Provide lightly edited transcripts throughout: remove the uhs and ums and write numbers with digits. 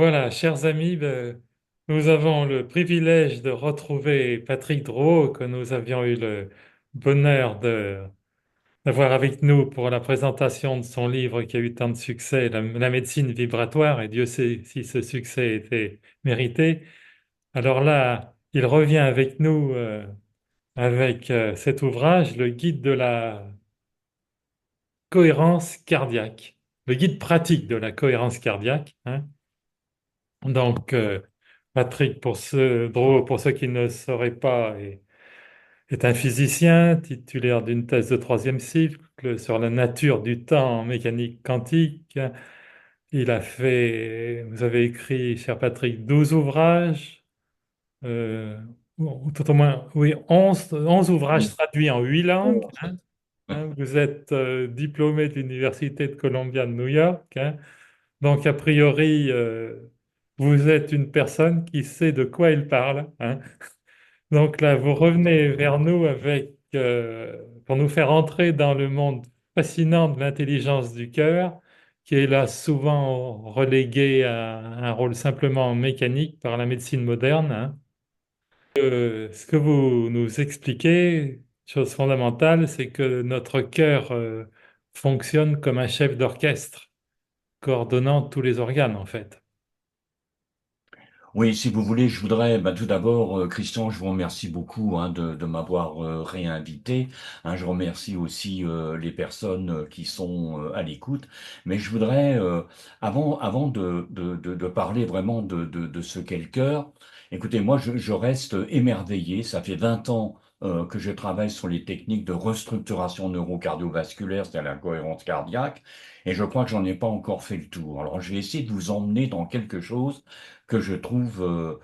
Voilà, chers amis, nous avons le privilège de retrouver Patrick Drault, que nous avions eu le bonheur d'avoir avec nous pour la présentation de son livre qui a eu tant de succès, La médecine vibratoire, et Dieu sait si ce succès était mérité. Alors là, il revient avec nous avec cet ouvrage, le guide de la cohérence cardiaque, le guide pratique de la cohérence cardiaque, hein. Donc, Patrick, pour ceux qui ne le sauraient pas, est un physicien titulaire d'une thèse de troisième cycle sur la nature du temps en mécanique quantique. Vous avez écrit, cher Patrick, 12 ouvrages, ou tout au moins, oui, 11 ouvrages Oui. traduits en 8 langues, Bon, hein. ouais. Vous êtes diplômé de l'Université de Columbia de New York, hein. Donc, a priori, vous êtes une personne qui sait de quoi il parle, hein. Donc là, vous revenez vers nous pour nous faire entrer dans le monde fascinant de l'intelligence du cœur, qui est là souvent relégué à un rôle simplement mécanique par la médecine moderne, hein. Ce que vous nous expliquez, chose fondamentale, c'est que notre cœur fonctionne comme un chef d'orchestre, coordonnant tous les organes, en fait. Oui, si vous voulez, je voudrais, tout d'abord, Christian, je vous remercie beaucoup de m'avoir réinvité. Je remercie aussi les personnes qui sont à l'écoute. Mais je voudrais, avant de parler vraiment de ce qu'est le cœur, écoutez, moi, je reste émerveillé. Ça fait 20 ans que je travaille sur les techniques de restructuration neurocardiovasculaire, c'est-à-dire la cohérence cardiaque, et je crois que j'en ai pas encore fait le tour. Alors, je vais essayer de vous emmener dans quelque chose que je trouve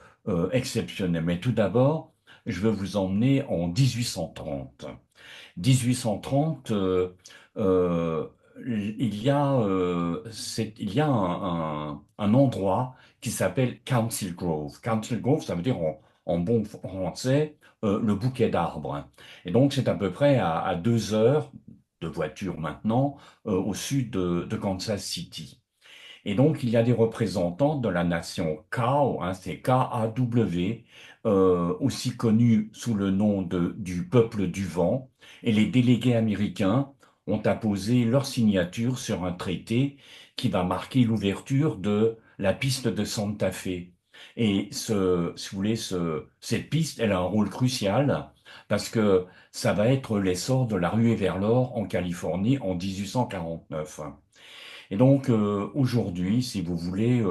exceptionnel. Mais tout d'abord, je veux vous emmener en 1830. 1830, il y a un endroit qui s'appelle Council Grove. Council Grove, ça veut dire en bon français le bouquet d'arbres. Et donc, c'est à peu près à 2 heures de voiture maintenant au sud de Kansas City. Et donc, il y a des représentants de la nation Kao, c'est K-A-W, aussi connu sous le nom du peuple du vent, et les délégués américains ont apposé leur signature sur un traité qui va marquer l'ouverture de la piste de Santa Fe. Et si vous voulez, cette piste, elle a un rôle crucial parce que ça va être l'essor de la ruée vers l'or en Californie en 1849. Et donc aujourd'hui, si vous voulez,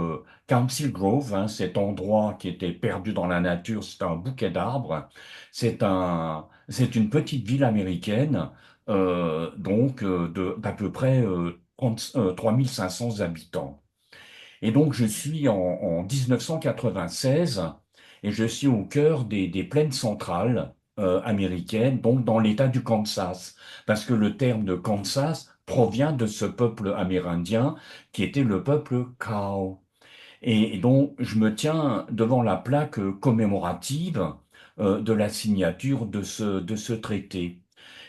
Council Grove, cet endroit qui était perdu dans la nature, c'est un bouquet d'arbres, c'est une petite ville américaine, donc d'à peu près 3500 habitants. Et donc je suis en 1996 et je suis au cœur des plaines centrales américaines, donc dans l'État du Kansas, parce que le terme de Kansas provient de ce peuple amérindien qui était le peuple Cow. Et donc je me tiens devant la plaque commémorative de la signature de ce traité.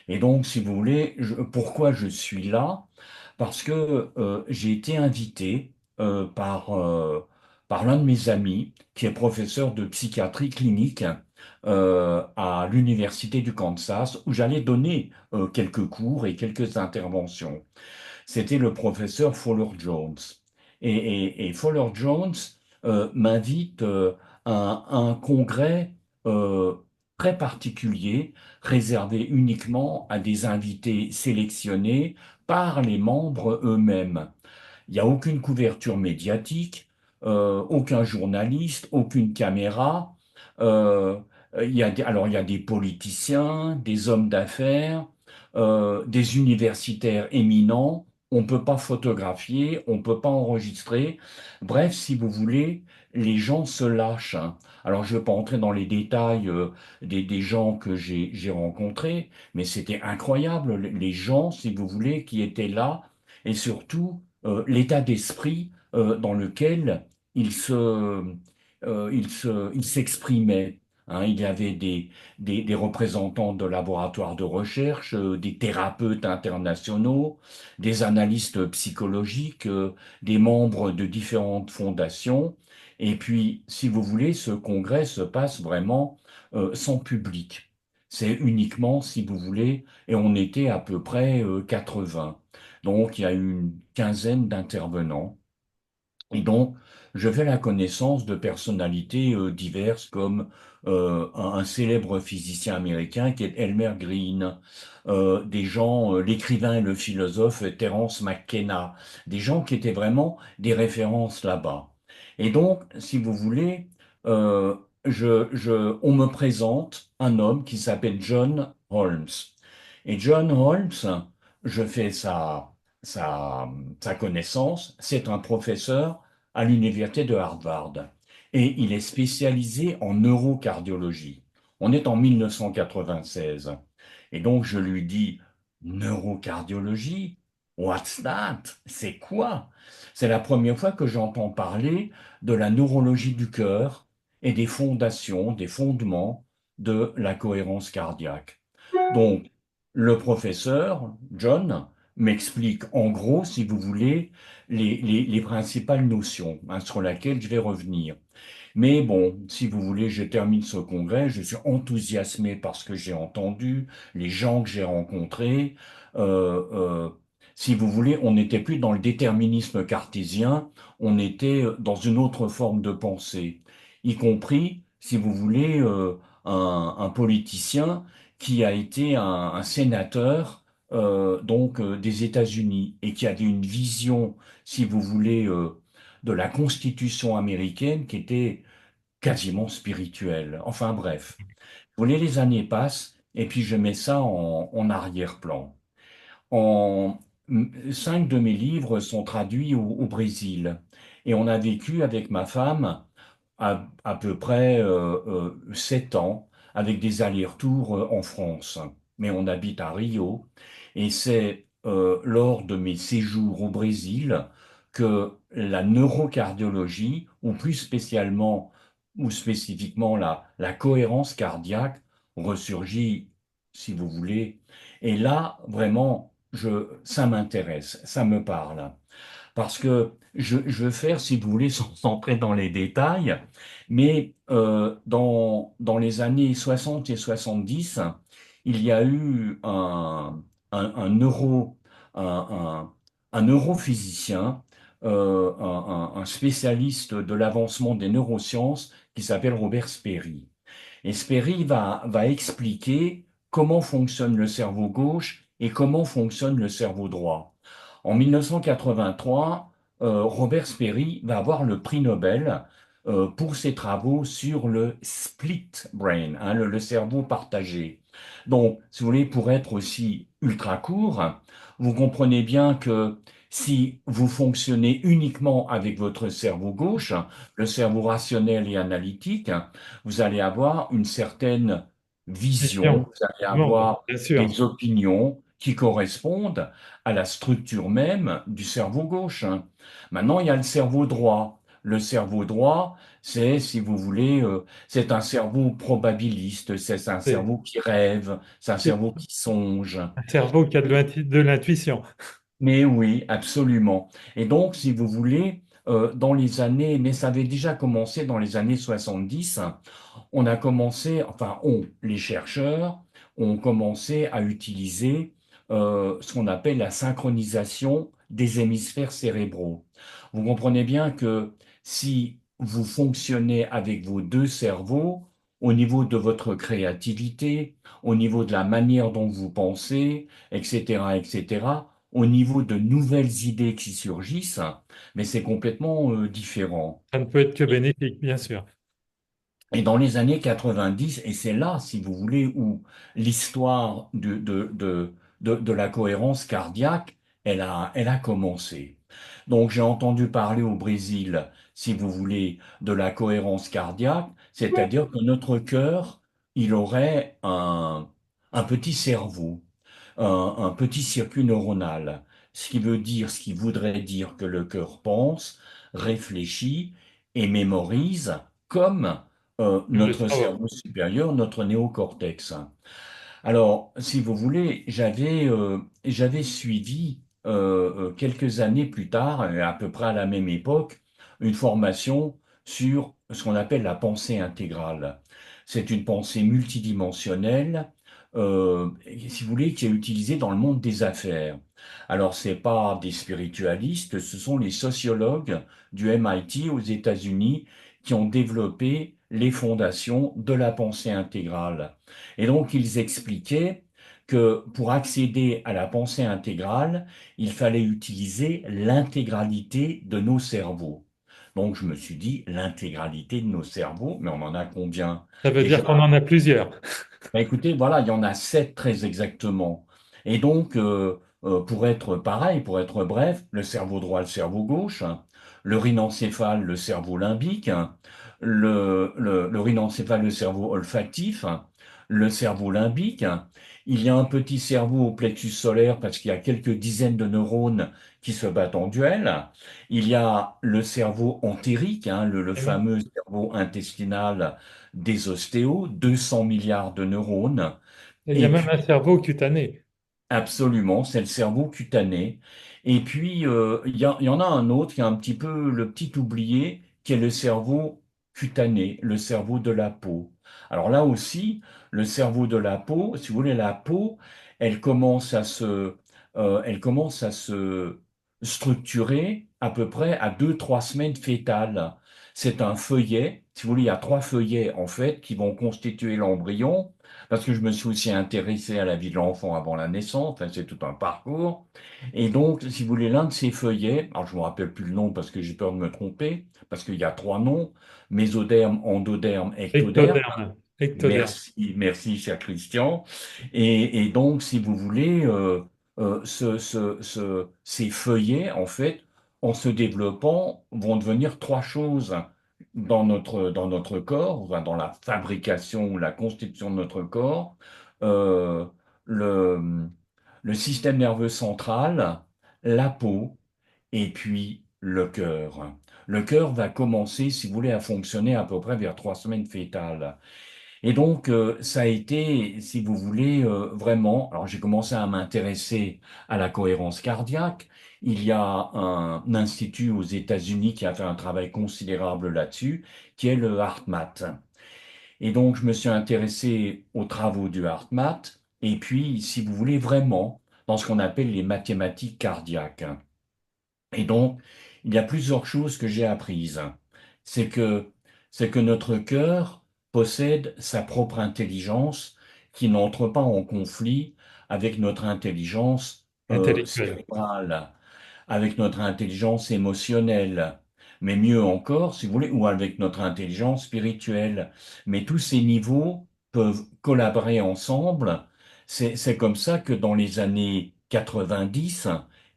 Et donc, si vous voulez, pourquoi je suis là? Parce que j'ai été invité par l'un de mes amis, qui est professeur de psychiatrie clinique à l'Université du Kansas, où j'allais donner quelques cours et quelques interventions. C'était le professeur Fowler Jones. Et Fowler Jones m'invite à un congrès euh, très particulier, réservé uniquement à des invités sélectionnés par les membres eux-mêmes. Il n'y a aucune couverture médiatique, aucun journaliste, aucune caméra. Euh, alors il y a des politiciens, des hommes d'affaires, des universitaires éminents. On ne peut pas photographier, on ne peut pas enregistrer. Bref, si vous voulez, les gens se lâchent. Alors, je ne vais pas entrer dans les détails des gens que j'ai rencontrés, mais c'était incroyable, les gens, si vous voulez, qui étaient là, et surtout l'état d'esprit dans lequel ils s'exprimaient. hein. Il y avait des représentants de laboratoires de recherche, des thérapeutes internationaux, des analystes psychologiques, des membres de différentes fondations. Et puis, si vous voulez, ce congrès se passe vraiment sans public. C'est uniquement, si vous voulez, et on était à peu près 80. Donc, il y a eu une quinzaine d'intervenants. Et donc, je fais la connaissance de personnalités diverses comme un célèbre physicien américain qui est Elmer Green, des gens, l'écrivain et le philosophe Terence McKenna, des gens qui étaient vraiment des références là-bas. Et donc, si vous voulez, euh, on me présente un homme qui s'appelle John Holmes. Et John Holmes, je fais sa, sa connaissance, c'est un professeur à l'université de Harvard et il est spécialisé en neurocardiologie. On est en 1996 et donc je lui dis neurocardiologie, what's that? C'est quoi? C'est la première fois que j'entends parler de la neurologie du cœur et des fondations, des fondements de la cohérence cardiaque. Donc, le professeur, John, m'explique en gros, si vous voulez, les principales notions hein, sur lesquelles je vais revenir. Mais bon, si vous voulez, je termine ce congrès, je suis enthousiasmé par ce que j'ai entendu, les gens que j'ai rencontrés. Euh, euh, si vous voulez, on n'était plus dans le déterminisme cartésien, on était dans une autre forme de pensée, y compris, si vous voulez, un politicien qui a été un sénateur des États-Unis et qui avait une vision, si vous voulez, de la Constitution américaine qui était quasiment spirituelle. Enfin bref, vous voyez, les années passent et puis je mets ça en arrière-plan. En, 5 de mes livres sont traduits au Brésil et on a vécu avec ma femme à peu près 7 ans avec des allers-retours en France. Mais on habite à Rio et c'est lors de mes séjours au Brésil que la neurocardiologie, ou plus spécialement ou spécifiquement la cohérence cardiaque, ressurgit, si vous voulez. Et là, vraiment, ça m'intéresse, ça me parle parce que je veux faire, si vous voulez, sans entrer dans les détails, mais dans les années 60 et 70, il y a eu un neuro, un, un neurophysicien, un spécialiste de l'avancement des neurosciences qui s'appelle Robert Sperry. Et Sperry va expliquer comment fonctionne le cerveau gauche et comment fonctionne le cerveau droit. En 1983, Robert Sperry va avoir le prix Nobel pour ses travaux sur le split brain, hein, le cerveau partagé. Donc, si vous voulez, pour être aussi ultra court, vous comprenez bien que si vous fonctionnez uniquement avec votre cerveau gauche, le cerveau rationnel et analytique, vous allez avoir une certaine vision, Vision vous allez du monde, avoir bien sûr. des opinions qui correspondent à la structure même du cerveau gauche. Maintenant, il y a le cerveau droit. Le cerveau droit, c'est, si vous voulez, c'est un cerveau probabiliste, c'est un C'est cerveau qui rêve, c'est un c'est cerveau qui songe. un cerveau qui a de l'intuition. Mais oui, absolument. Et donc, si vous voulez, dans les années, mais ça avait déjà commencé dans les années 70, on a commencé, enfin, les chercheurs, ont commencé à utiliser ce qu'on appelle la synchronisation des hémisphères cérébraux. Vous comprenez bien que si vous fonctionnez avec vos deux cerveaux, au niveau de votre créativité, au niveau de la manière dont vous pensez, etc., etc., au niveau de nouvelles idées qui surgissent, mais c'est complètement différent. Ça ne peut être que bénéfique, bien sûr. Et dans les années 90, et c'est là, si vous voulez, où l'histoire de la cohérence cardiaque, elle a commencé. Donc j'ai entendu parler au Brésil, si vous voulez, de la cohérence cardiaque, c'est-à-dire que notre cœur, il aurait un petit cerveau, un petit circuit neuronal, ce qui voudrait dire que le cœur pense, réfléchit et mémorise comme Le notre cerveau. cerveau supérieur, notre néocortex. Alors, si vous voulez, j'avais suivi quelques années plus tard, à peu près à la même époque, une formation sur ce qu'on appelle la pensée intégrale. C'est une pensée multidimensionnelle, si vous voulez, qui est utilisée dans le monde des affaires. Alors, c'est pas des spiritualistes, ce sont les sociologues du MIT aux États-Unis qui ont développé les fondations de la pensée intégrale. Et donc, ils expliquaient que pour accéder à la pensée intégrale, il fallait utiliser l'intégralité de nos cerveaux. Donc, je me suis dit, l'intégralité de nos cerveaux, mais on en a combien? Ça veut dire qu'on Déjà, en a plusieurs. bah, écoutez, voilà, il y en a 7 très exactement. Et donc, pour être pareil, pour être bref, le cerveau droit, le cerveau gauche, hein, le rhinencéphale, le cerveau limbique, hein, le rhinencéphale, le cerveau olfactif, hein, le cerveau limbique. Hein. Il y a un petit cerveau au plexus solaire parce qu'il y a quelques dizaines de neurones qui se battent en duel. Il y a le cerveau entérique, hein, le Eh oui. fameux cerveau intestinal des ostéos, 200 milliards de neurones, Et il y a et même puis un cerveau cutané. absolument, c'est le cerveau cutané. Et puis, il y en a un autre qui est un petit peu le petit oublié, qui est le cerveau cutané, le cerveau de la peau. Alors là aussi, le cerveau de la peau, si vous voulez, la peau, elle commence à se structurer à peu près à 2, 3 semaines fétales. C'est un feuillet, si vous voulez, il y a 3 feuillets en fait qui vont constituer l'embryon parce que je me suis aussi intéressé à la vie de l'enfant avant la naissance, enfin, c'est tout un parcours. Et donc, si vous voulez, l'un de ces feuillets, alors je ne me rappelle plus le nom parce que j'ai peur de me tromper, parce qu'il y a 3 noms, mésoderme, endoderme, ectoderme. Ectoderme. Ectoderme. Merci, merci, cher Christian. Et donc, si vous voulez, ces feuillets, en fait, en se développant, vont devenir 3 choses dans notre corps, enfin, dans la fabrication ou la constitution de notre corps. Euh, le, le système nerveux central, la peau et puis le cœur. Le cœur va commencer, si vous voulez, à fonctionner à peu près vers 3 semaines fétales. Et donc, ça a été, si vous voulez, vraiment, alors j'ai commencé à m'intéresser à la cohérence cardiaque. Il y a un institut aux États-Unis qui a fait un travail considérable là-dessus, qui est le HeartMath. Et donc, je me suis intéressé aux travaux du HeartMath, et puis, si vous voulez, vraiment, dans ce qu'on appelle les mathématiques cardiaques. Et donc, il y a plusieurs choses que j'ai apprises. C'est que, c'est que notre cœur possède sa propre intelligence qui n'entre pas en conflit avec notre intelligence Intellectuel. cérébrale, avec notre intelligence émotionnelle, mais mieux encore, si vous voulez, ou avec notre intelligence spirituelle. Mais tous ces niveaux peuvent collaborer ensemble. C'est comme ça que dans les années 90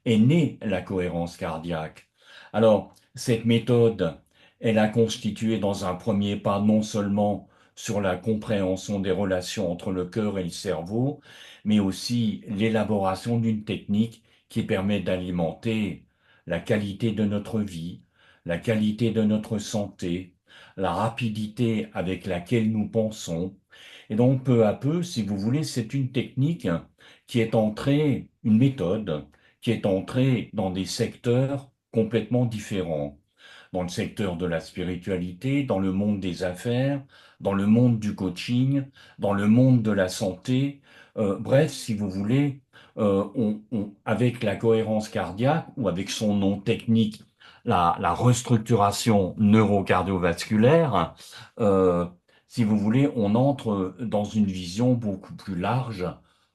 est née la cohérence cardiaque. Alors, cette méthode, elle a constitué dans un premier pas non seulement sur la compréhension des relations entre le cœur et le cerveau, mais aussi l'élaboration d'une technique qui permet d'alimenter la qualité de notre vie, la qualité de notre santé, la rapidité avec laquelle nous pensons. Et donc, peu à peu, si vous voulez, c'est une technique qui est entrée, une méthode qui est entrée dans des secteurs complètement différents. Dans le secteur de la spiritualité, dans le monde des affaires, dans le monde du coaching, dans le monde de la santé. Bref, si vous voulez, avec la cohérence cardiaque ou avec son nom technique, la restructuration neurocardiovasculaire, euh, si vous voulez, on entre dans une vision beaucoup plus large,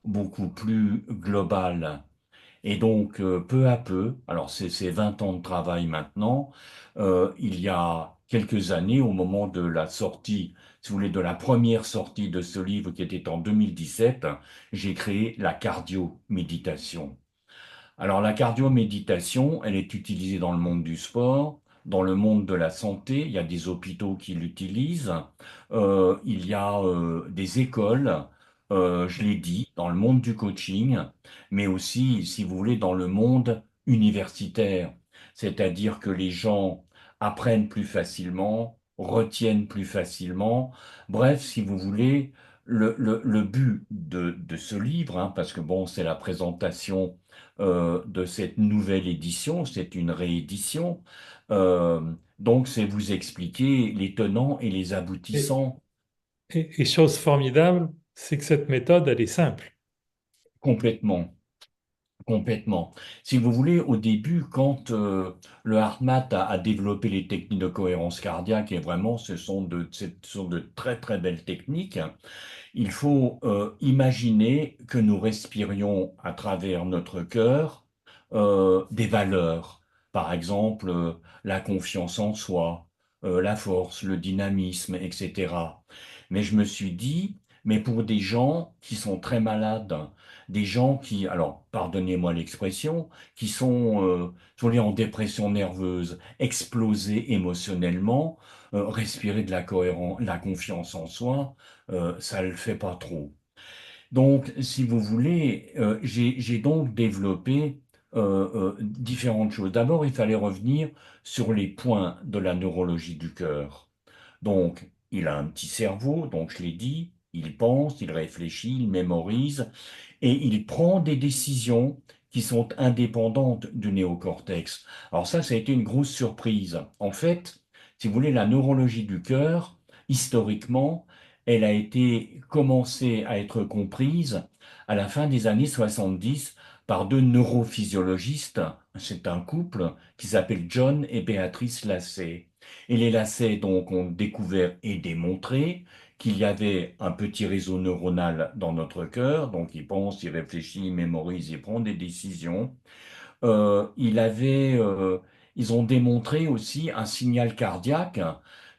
beaucoup plus globale. Et donc, peu à peu, alors c'est 20 ans de travail maintenant, il y a quelques années, au moment de la sortie, si vous voulez, de la première sortie de ce livre qui était en 2017, j'ai créé la cardio-méditation. Alors la cardio-méditation, elle est utilisée dans le monde du sport, dans le monde de la santé, il y a des hôpitaux qui l'utilisent, il y a des écoles, je l'ai dit, dans le monde du coaching, mais aussi, si vous voulez, dans le monde universitaire. C'est-à-dire que les gens apprennent plus facilement, retiennent plus facilement. Bref, si vous voulez, le but de ce livre, hein, parce que bon, c'est la présentation de cette nouvelle édition, c'est une réédition, euh, donc c'est vous expliquer les tenants et les Et, aboutissants et chose formidable, c'est que cette méthode, elle est simple. complètement. Complètement. Si vous voulez, au début, quand le HeartMath a développé les techniques de cohérence cardiaque, et vraiment, ce sont de très très belles techniques, il faut imaginer que nous respirions à travers notre cœur des valeurs. Par exemple, la confiance en soi, la force, le dynamisme, etc. Mais je me suis dit, mais pour des gens qui sont très malades, des gens qui, alors, pardonnez-moi l'expression, qui sont liés en dépression nerveuse, explosés émotionnellement, respirer de la confiance en soi, ça le fait pas trop. Donc, si vous voulez, j'ai donc développé différentes choses. D'abord, il fallait revenir sur les points de la neurologie du cœur. Donc, il a un petit cerveau, donc je l'ai dit, il pense, il réfléchit, il mémorise, et il prend des décisions qui sont indépendantes du néocortex. Alors ça a été une grosse surprise. En fait, si vous voulez, la neurologie du cœur, historiquement, elle a été commencée à être comprise à la fin des années 70 par deux neurophysiologistes. C'est un couple qui s'appelle John et Béatrice Lassay. Et les Lassay, donc, ont découvert et démontré qu'il y avait un petit réseau neuronal dans notre cœur, donc il pense, il réfléchit, il mémorise, il prend des décisions. Il avait, ils ont démontré aussi un signal cardiaque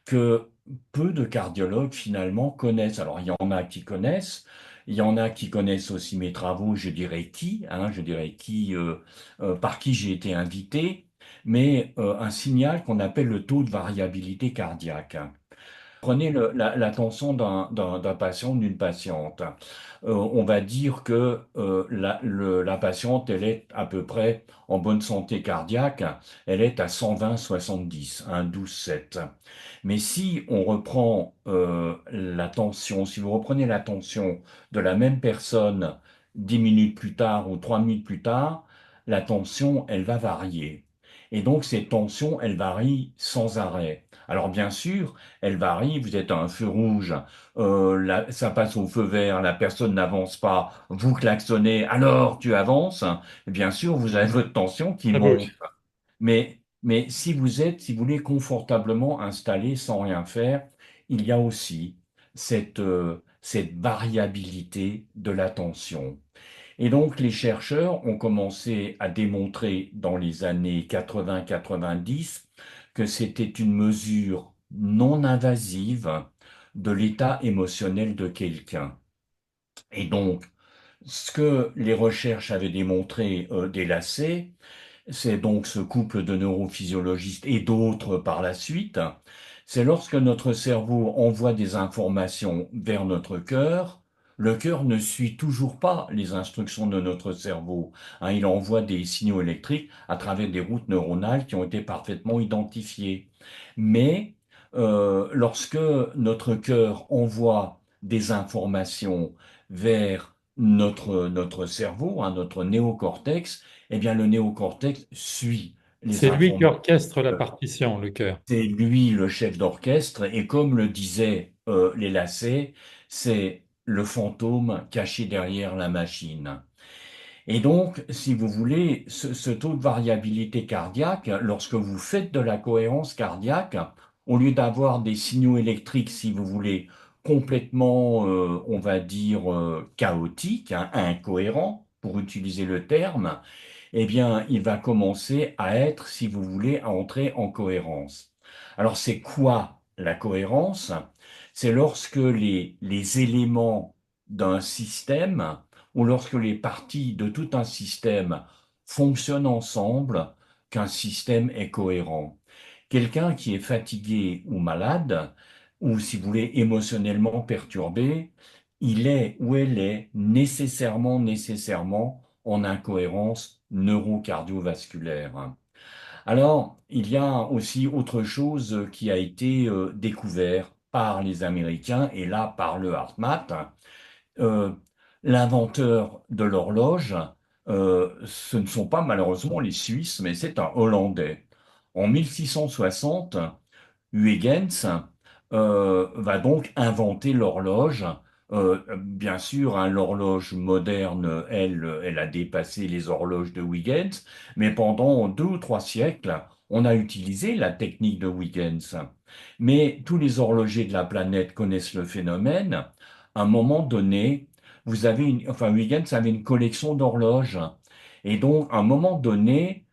que peu de cardiologues finalement connaissent. Alors il y en a qui connaissent, il y en a qui connaissent aussi mes travaux, je dirais qui, par qui j'ai été invité, mais un signal qu'on appelle le taux de variabilité cardiaque. Prenez la tension d'un patient, d'une patiente. On va dire que la patiente, elle est à peu près en bonne santé cardiaque, elle est à 120/70, un 12/7. Mais si on reprend la tension, si vous reprenez la tension de la même personne 10 minutes plus tard ou 3 minutes plus tard, la tension, elle va varier. Et donc, cette tension, elle varie sans arrêt. Alors, bien sûr, elle varie, vous êtes à un feu rouge, ça passe au feu vert, la personne n'avance pas, vous klaxonnez, alors tu avances, bien sûr, vous avez votre tension qui Ça monte. bouge. Mais si vous êtes, si vous voulez, confortablement installé sans rien faire, il y a aussi cette variabilité de la tension. Et donc, les chercheurs ont commencé à démontrer dans les années 80-90 que c'était une mesure non invasive de l'état émotionnel de quelqu'un. Et donc, ce que les recherches avaient démontré dès l'AC, c'est donc ce couple de neurophysiologistes et d'autres par la suite, c'est lorsque notre cerveau envoie des informations vers notre cœur, le cœur ne suit toujours pas les instructions de notre cerveau. Hein, il envoie des signaux électriques à travers des routes neuronales qui ont été parfaitement identifiées. Mais lorsque notre cœur envoie des informations vers notre cerveau, hein, notre néocortex, eh bien, le néocortex suit les C'est lui qui informations. orchestre la partition, le cœur. C'est lui le chef d'orchestre, et comme le disaient les lacets, c'est le fantôme caché derrière la machine. Et donc, si vous voulez, ce taux de variabilité cardiaque, lorsque vous faites de la cohérence cardiaque, au lieu d'avoir des signaux électriques, si vous voulez, complètement, on va dire, chaotiques, hein, incohérents, pour utiliser le terme, eh bien, il va commencer à être, si vous voulez, à entrer en cohérence. Alors, c'est quoi la cohérence? C'est lorsque les éléments d'un système ou lorsque les parties de tout un système fonctionnent ensemble, qu'un système est cohérent. Quelqu'un qui est fatigué ou malade, ou si vous voulez émotionnellement perturbé, il est ou elle est nécessairement en incohérence neurocardiovasculaire. Alors, il y a aussi autre chose qui a été découvert par les Américains et là par le HeartMath. Euh, L'inventeur de l'horloge, ce ne sont pas malheureusement les Suisses, mais c'est un Hollandais. En 1660, Huygens va donc inventer l'horloge. Bien sûr, hein, l'horloge moderne, elle a dépassé les horloges de Huygens, mais pendant 2 ou 3 siècles, on a utilisé la technique de Huygens. Mais tous les horlogers de la planète connaissent le phénomène. À un moment donné, enfin, Huygens avait une collection d'horloges. Et donc, à un moment donné,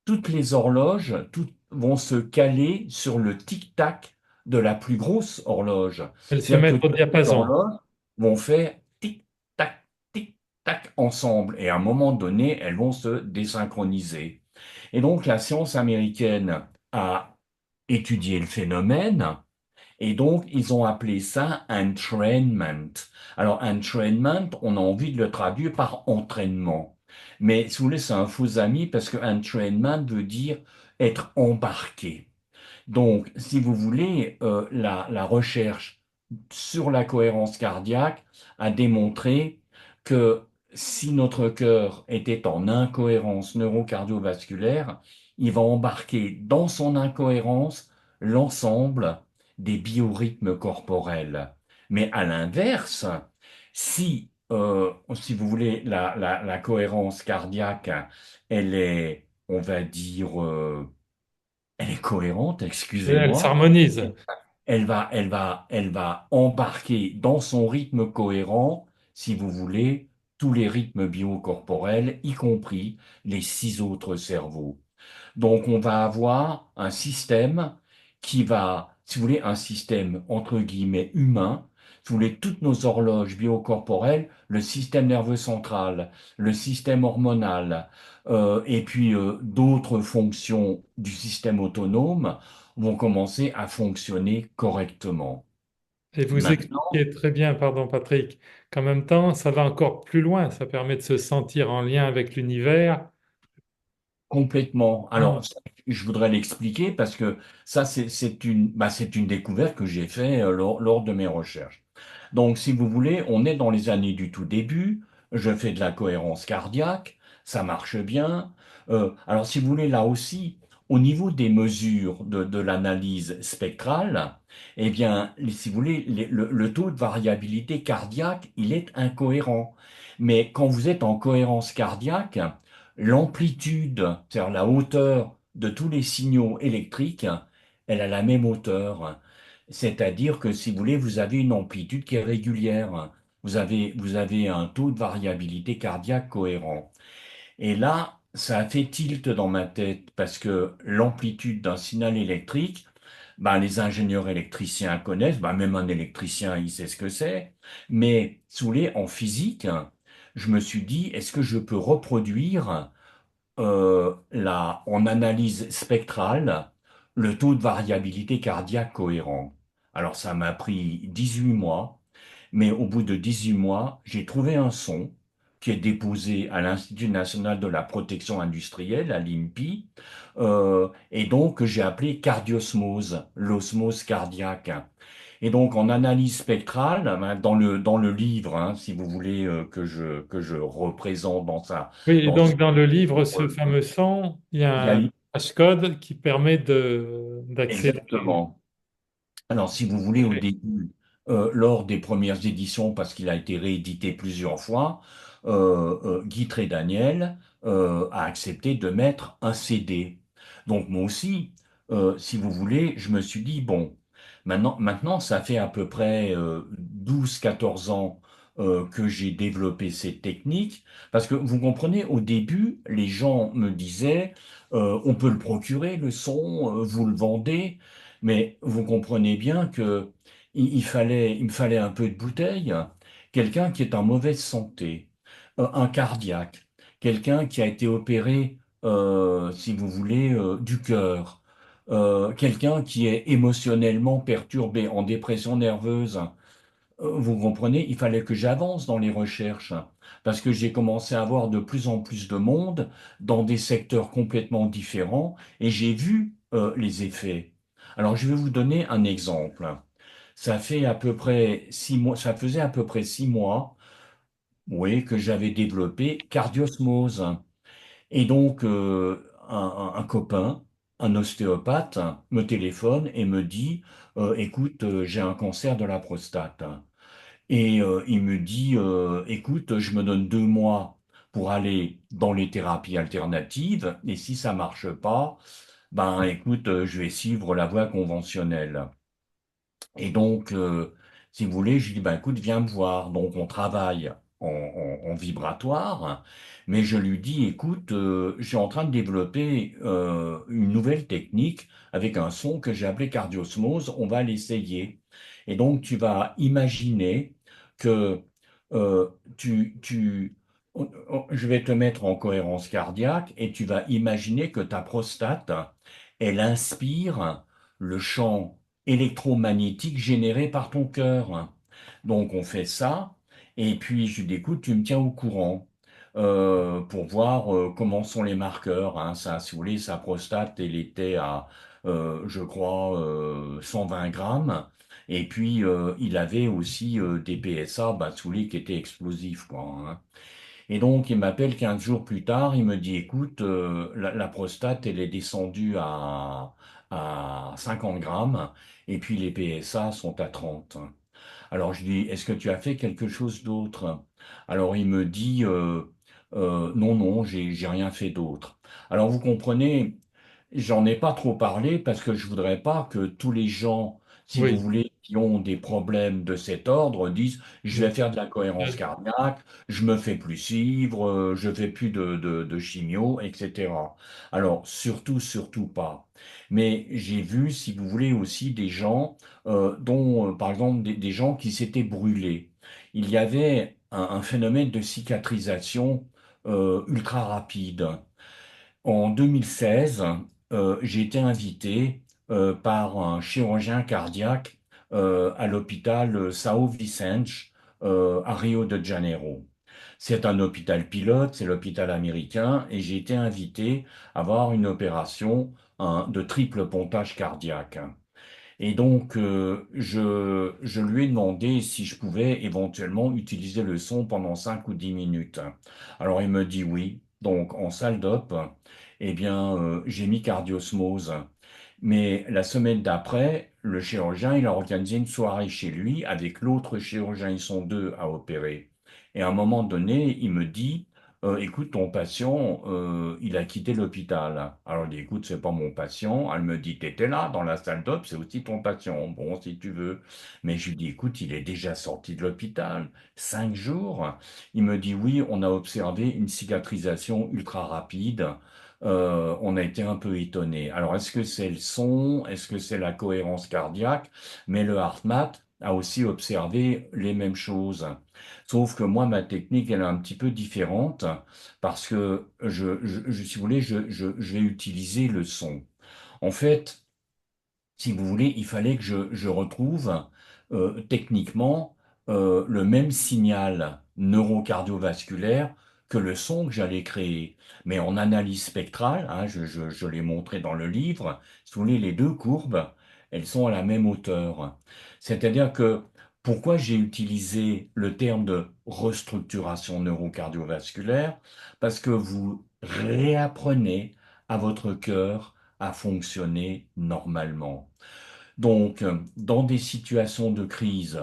toutes les horloges vont se caler sur le tic-tac de la plus grosse horloge. Elles se C'est-à-dire que mettent au toutes les diapason. horloges vont faire tic-tac, tic-tac ensemble. Et à un moment donné, elles vont se désynchroniser. Et donc, la science américaine a étudié le phénomène et donc, ils ont appelé ça entrainment. Alors, entrainment, on a envie de le traduire par entraînement. Mais si vous voulez, c'est un faux ami parce que entrainment veut dire être embarqué. Donc, si vous voulez, la recherche sur la cohérence cardiaque a démontré que si notre cœur était en incohérence neurocardiovasculaire, il va embarquer dans son incohérence l'ensemble des biorhythmes corporels. Mais à l'inverse, si vous voulez, la cohérence cardiaque, elle est, on va dire, elle est cohérente, Elles excusez-moi. s'harmonisent. Elle va embarquer dans son rythme cohérent, si vous voulez, tous les rythmes biocorporels, y compris les 6 autres cerveaux. Donc, on va avoir un système qui va, si vous voulez, un système entre guillemets humain. Si vous voulez, toutes nos horloges biocorporelles, le système nerveux central, le système hormonal, et puis d'autres fonctions du système autonome vont commencer à fonctionner correctement. Et vous Maintenant, expliquez très bien, pardon Patrick, qu'en même temps, ça va encore plus loin. Ça permet de se sentir en lien avec l'univers. complètement. Ah, Alors, ça, je voudrais l'expliquer parce que ça, c'est une découverte que j'ai fait lors de mes recherches. Donc, si vous voulez, on est dans les années du tout début. Je fais de la cohérence cardiaque, ça marche bien. Alors, si vous voulez, là aussi, au niveau des mesures de l'analyse spectrale, eh bien, si vous voulez, le taux de variabilité cardiaque, il est incohérent. Mais quand vous êtes en cohérence cardiaque, l'amplitude, c'est-à-dire la hauteur de tous les signaux électriques, elle a la même hauteur. C'est-à-dire que si vous voulez, vous avez une amplitude qui est régulière. Vous avez un taux de variabilité cardiaque cohérent. Et là, ça a fait tilt dans ma tête parce que l'amplitude d'un signal électrique, ben, les ingénieurs électriciens connaissent, ben, même un électricien, il sait ce que c'est. Mais, si vous voulez, en physique, je me suis dit, est-ce que je peux reproduire en analyse spectrale, le taux de variabilité cardiaque cohérent. Alors ça m'a pris 18 mois, mais au bout de 18 mois, j'ai trouvé un son qui est déposé à l'Institut national de la protection industrielle, à l'INPI, et donc que j'ai appelé cardiosmose, l'osmose cardiaque. Et donc, en analyse spectrale, ben, dans le livre, hein, si vous voulez que je représente oui, et dans ce donc dans le livre, ce livre, fameux son, il y il y a a un passcode qui permet d'accéder. exactement. Alors, si vous voulez, au début, lors des premières éditions, parce qu'il a été réédité plusieurs fois, Guy Trédaniel a accepté de mettre un CD. Donc, moi aussi, si vous voulez, je me suis dit, bon, maintenant ça fait à peu près 12-14 ans que j'ai développé cette technique, parce que vous comprenez, au début, les gens me disaient, on peut le procurer, le son, vous le vendez. Mais vous comprenez bien que il me fallait un peu de bouteille, quelqu'un qui est en mauvaise santé, un cardiaque, quelqu'un qui a été opéré, si vous voulez, du cœur, quelqu'un qui est émotionnellement perturbé, en dépression nerveuse, vous comprenez, il fallait que j'avance dans les recherches parce que j'ai commencé à avoir de plus en plus de monde dans des secteurs complètement différents et j'ai vu les effets. Alors, je vais vous donner un exemple. Ça fait à peu près 6 mois, ça faisait à peu près 6 mois, oui, que j'avais développé cardiosmose. Et donc, un copain, un ostéopathe, me téléphone et me dit, écoute, j'ai un cancer de la prostate. Et il me dit, écoute, je me donne 2 mois pour aller dans les thérapies alternatives, et si ça marche pas, ben écoute, je vais suivre la voie conventionnelle. Et donc, si vous voulez, je lui dis, ben, écoute, viens me voir. Donc, on travaille en vibratoire, mais je lui dis, écoute, je suis en train de développer une nouvelle technique avec un son que j'ai appelé cardiosmose. On va l'essayer. Et donc, tu vas imaginer que euh, je vais te mettre en cohérence cardiaque et tu vas imaginer que ta prostate, elle inspire le champ électromagnétique généré par ton cœur. Donc on fait ça, et puis je lui dis, écoute, tu me tiens au courant pour voir comment sont les marqueurs. Hein. Ça, si vous voulez, sa prostate, elle était à, je crois, 120 grammes. Et puis, il avait aussi des PSA, bah, si vous voulez, qui étaient explosifs, quoi. Hein. Et donc, il m'appelle 15 jours plus tard, il me dit, écoute, la prostate, elle est descendue à 50 grammes, et puis les PSA sont à 30. Alors, je dis, est-ce que tu as fait quelque chose d'autre? Alors, il me dit, non, non, j'ai rien fait d'autre. Alors, vous comprenez, j'en ai pas trop parlé parce que je voudrais pas que tous les gens, si vous Oui. voulez, qui ont des problèmes de cet ordre, disent, je vais Mm. faire de la cohérence cardiaque, je me fais plus suivre, je fais plus de chimio, etc. Alors, surtout, surtout pas. Mais j'ai vu, si vous voulez, aussi des gens, dont, par exemple, des gens qui s'étaient brûlés. Il y avait un phénomène de cicatrisation ultra rapide. En 2016, j'ai été invité par un chirurgien cardiaque à l'hôpital São Vicente à Rio de Janeiro. C'est un hôpital pilote, c'est l'hôpital américain, et j'ai été invité à avoir une opération de triple pontage cardiaque. Et donc, je lui ai demandé si je pouvais éventuellement utiliser le son pendant 5 ou 10 minutes. Alors, il me dit oui. Donc, en salle d'op, eh bien, j'ai mis cardiosmose. Mais la semaine d'après, le chirurgien, il a organisé une soirée chez lui avec l'autre chirurgien. Ils sont deux à opérer. Et à un moment donné, il me dit, écoute, ton patient, il a quitté l'hôpital. Alors, je dis, écoute, c'est pas mon patient. Elle me dit, t'étais là dans la salle d'op, c'est aussi ton patient. Bon, si tu veux. Mais je lui dis, écoute, il est déjà sorti de l'hôpital. 5 jours. Il me dit, oui, on a observé une cicatrisation ultra rapide. On a été un peu étonné. Alors, est-ce que c'est le son? Est-ce que c'est la cohérence cardiaque? Mais le HeartMath a aussi observé les mêmes choses. Sauf que moi, ma technique, elle est un petit peu différente parce que si vous voulez, je vais utiliser le son. En fait, si vous voulez, il fallait que je retrouve techniquement le même signal neurocardiovasculaire que le son que j'allais créer. Mais en analyse spectrale, hein, je l'ai montré dans le livre, si vous voulez, les deux courbes, elles sont à la même hauteur. C'est-à-dire que pourquoi j'ai utilisé le terme de restructuration neurocardiovasculaire? Parce que vous réapprenez à votre cœur à fonctionner normalement. Donc, dans des situations de crise,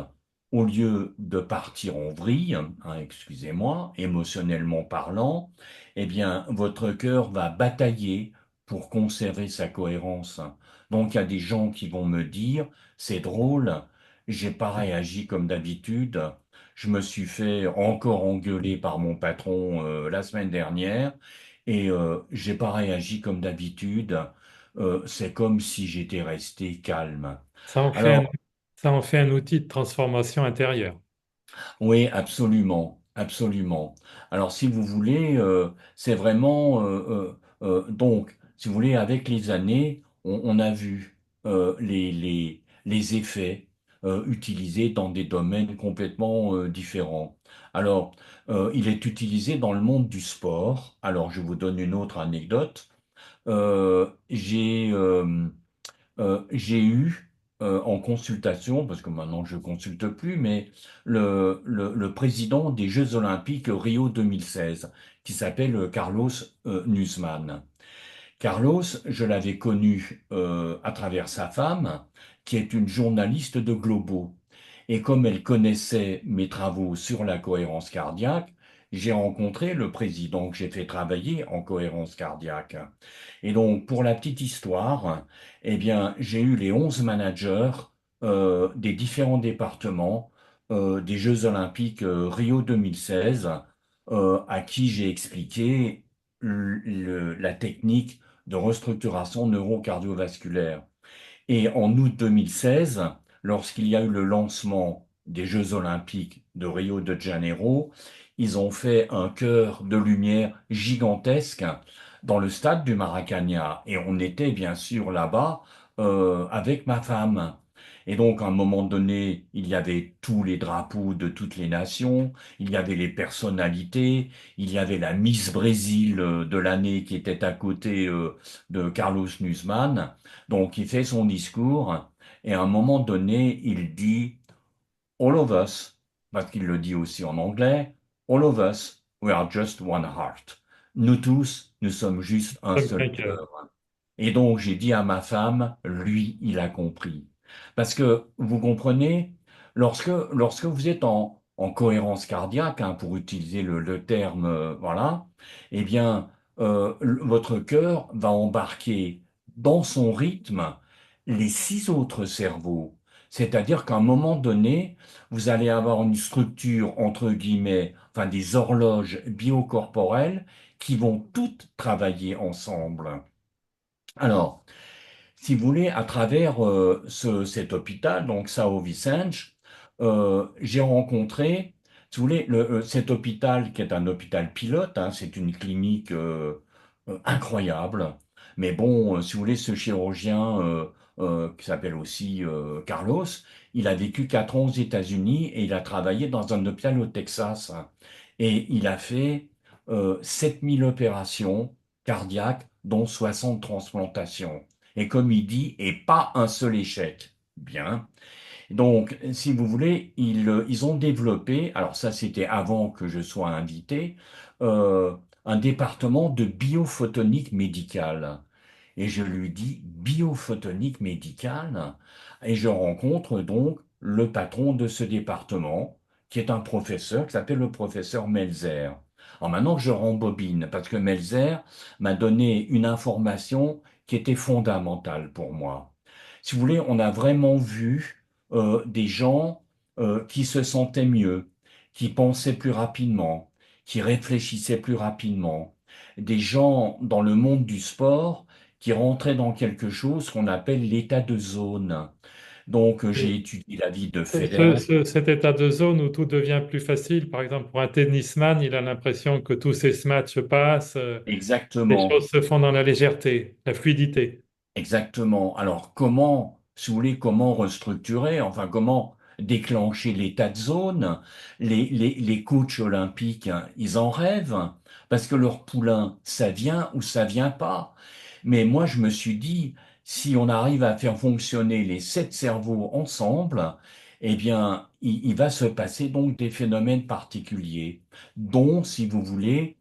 au lieu de partir en vrille, hein, excusez-moi, émotionnellement parlant, eh bien, votre cœur va batailler pour conserver sa cohérence. Donc, il y a des gens qui vont me dire, c'est drôle, j'ai pas réagi comme d'habitude, je me suis fait encore engueuler par mon patron la semaine dernière et j'ai pas réagi comme d'habitude. C'est comme si j'étais resté calme. Ça en fait Alors, ça en fait un outil de transformation intérieure. oui, absolument, absolument. Alors, si vous voulez, c'est vraiment donc, si vous voulez, avec les années, on a vu les effets. utilisé dans des domaines complètement différents. Alors, il est utilisé dans le monde du sport. Alors, je vous donne une autre anecdote. Euh, j'ai j'ai eu en consultation, parce que maintenant je consulte plus, mais le président des Jeux Olympiques Rio 2016, qui s'appelle Carlos Nuzman. Carlos, je l'avais connu à travers sa femme, qui est une journaliste de Globo. Et comme elle connaissait mes travaux sur la cohérence cardiaque, j'ai rencontré le président que j'ai fait travailler en cohérence cardiaque. Et donc, pour la petite histoire, eh bien, j'ai eu les 11 managers des différents départements des Jeux Olympiques Rio 2016, à qui j'ai expliqué la technique de restructuration neurocardiovasculaire. Et en août 2016, lorsqu'il y a eu le lancement des Jeux Olympiques de Rio de Janeiro, ils ont fait un chœur de lumière gigantesque dans le stade du Maracanã. Et on était bien sûr là-bas avec ma femme. Et donc, à un moment donné, il y avait tous les drapeaux de toutes les nations, il y avait les personnalités, il y avait la Miss Brésil de l'année qui était à côté de Carlos Nuzman. Donc, il fait son discours et à un moment donné, il dit All of us, parce qu'il le dit aussi en anglais, All of us, we are just one heart. Nous tous, nous sommes juste un Comme seul quelqu'un. cœur. Et donc, j'ai dit à ma femme, lui, il a compris. Parce que, vous comprenez, lorsque vous êtes en cohérence cardiaque, hein, pour utiliser le terme, voilà, eh bien, votre cœur va embarquer dans son rythme les 6 autres cerveaux. C'est-à-dire qu'à un moment donné, vous allez avoir une structure, entre guillemets, enfin des horloges biocorporelles qui vont toutes travailler ensemble. Alors, si vous voulez, à travers cet hôpital, donc São Vicente, j'ai rencontré, si vous voulez, cet hôpital qui est un hôpital pilote, hein, c'est une clinique incroyable. Mais bon, si vous voulez, ce chirurgien qui s'appelle aussi Carlos, il a vécu 4 ans aux États-Unis et il a travaillé dans un hôpital au Texas. Et il a fait 7000 opérations cardiaques, dont 60 transplantations. Et comme il dit, et pas un seul échec. Bien. Donc, si vous voulez, ils ont développé, alors ça c'était avant que je sois invité, un département de biophotonique médicale. Et je lui dis biophotonique médicale, et je rencontre donc le patron de ce département, qui est un professeur, qui s'appelle le professeur Melzer. Alors maintenant je rembobine, parce que Melzer m'a donné une information qui était fondamentale pour moi. Si vous voulez, on a vraiment vu des gens qui se sentaient mieux, qui pensaient plus rapidement, qui réfléchissaient plus rapidement, des gens dans le monde du sport qui rentraient dans quelque chose qu'on appelle l'état de zone. Donc, j'ai Et étudié la vie de Federer. cet état de zone où tout devient plus facile, par exemple, pour un tennisman, il a l'impression que tous ses matchs passent, les Exactement. choses se font dans la légèreté, la fluidité. Exactement. Alors, comment, si vous voulez, comment restructurer, enfin, comment déclencher l'état de zone? Les coachs olympiques, hein, ils en rêvent, parce que leur poulain, ça vient ou ça vient pas. Mais moi, je me suis dit, si on arrive à faire fonctionner les 7 cerveaux ensemble, eh bien, il va se passer donc des phénomènes particuliers, dont, si vous voulez,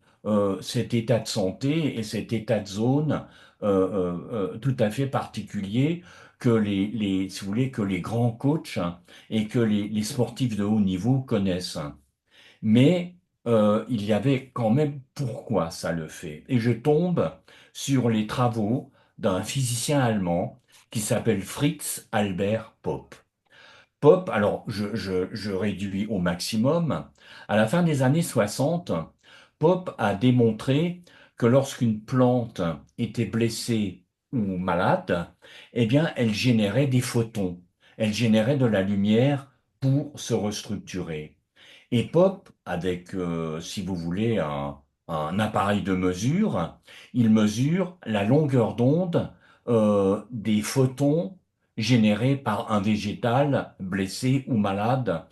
cet état de santé et cet état de zone tout à fait particulier que si vous voulez, que les grands coachs et que les sportifs de haut niveau connaissent. Mais il y avait quand même pourquoi ça le fait. Et je tombe sur les travaux d'un physicien allemand qui s'appelle Fritz Albert Popp. Popp, alors je réduis au maximum, à la fin des années 60, Popp a démontré que lorsqu'une plante était blessée ou malade, eh bien, elle générait des photons, elle générait de la lumière pour se restructurer. Et Popp, avec, si vous voulez, un appareil de mesure, il mesure la longueur d'onde des photons générés par un végétal blessé ou malade.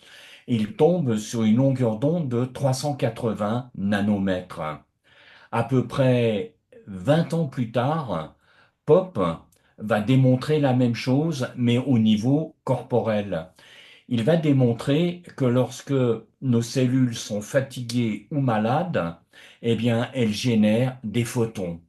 Il tombe sur une longueur d'onde de 380 nanomètres. À peu près 20 ans plus tard, Pop va démontrer la même chose, mais au niveau corporel. Il va démontrer que lorsque nos cellules sont fatiguées ou malades, eh bien, elles génèrent des photons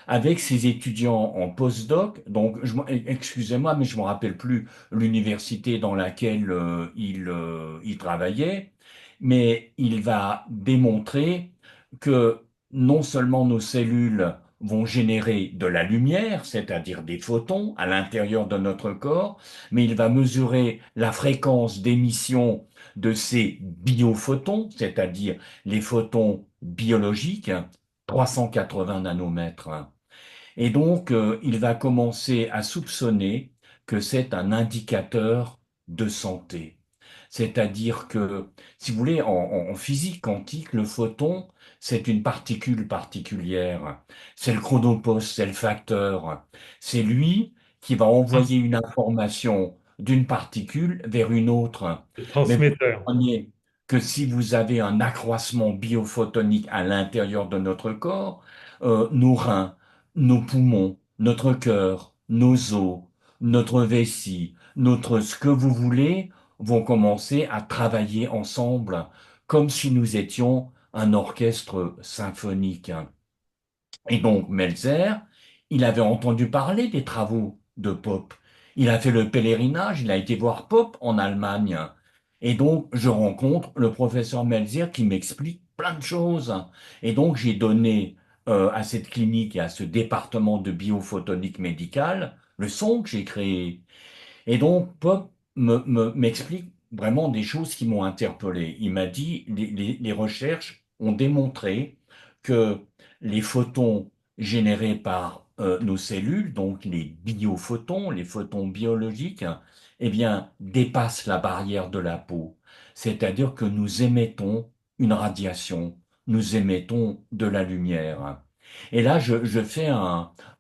avec ses étudiants en postdoc. Donc, excusez-moi, mais je me rappelle plus l'université dans laquelle il travaillait, mais il va démontrer que non seulement nos cellules vont générer de la lumière, c'est-à-dire des photons à l'intérieur de notre corps, mais il va mesurer la fréquence d'émission de ces biophotons, c'est-à-dire les photons biologiques, 380 nanomètres. Et donc, il va commencer à soupçonner que c'est un indicateur de santé. C'est-à-dire que, si vous voulez, en physique quantique, le photon, c'est une particule particulière. C'est le chronopost, c'est le facteur. C'est lui qui va envoyer une information d'une particule vers une autre. Le Mais vous transmetteur. comprenez que si vous avez un accroissement biophotonique à l'intérieur de notre corps, nos reins, nos poumons, notre cœur, nos os, notre vessie, notre ce que vous voulez, vont commencer à travailler ensemble comme si nous étions un orchestre symphonique. Et donc Meltzer, il avait entendu parler des travaux de Pope. Il a fait le pèlerinage, il a été voir Pope en Allemagne. Et donc je rencontre le professeur Meltzer qui m'explique plein de choses. Et donc j'ai donné à cette clinique et à ce département de biophotonique médicale le son que j'ai créé. Et donc, Pop m'explique vraiment des choses qui m'ont interpellé. Il m'a dit, les recherches ont démontré que les photons générés par nos cellules, donc les biophotons, les photons biologiques, eh bien, dépassent la barrière de la peau. C'est-à-dire que nous émettons une radiation, nous émettons de la lumière. Et là, je fais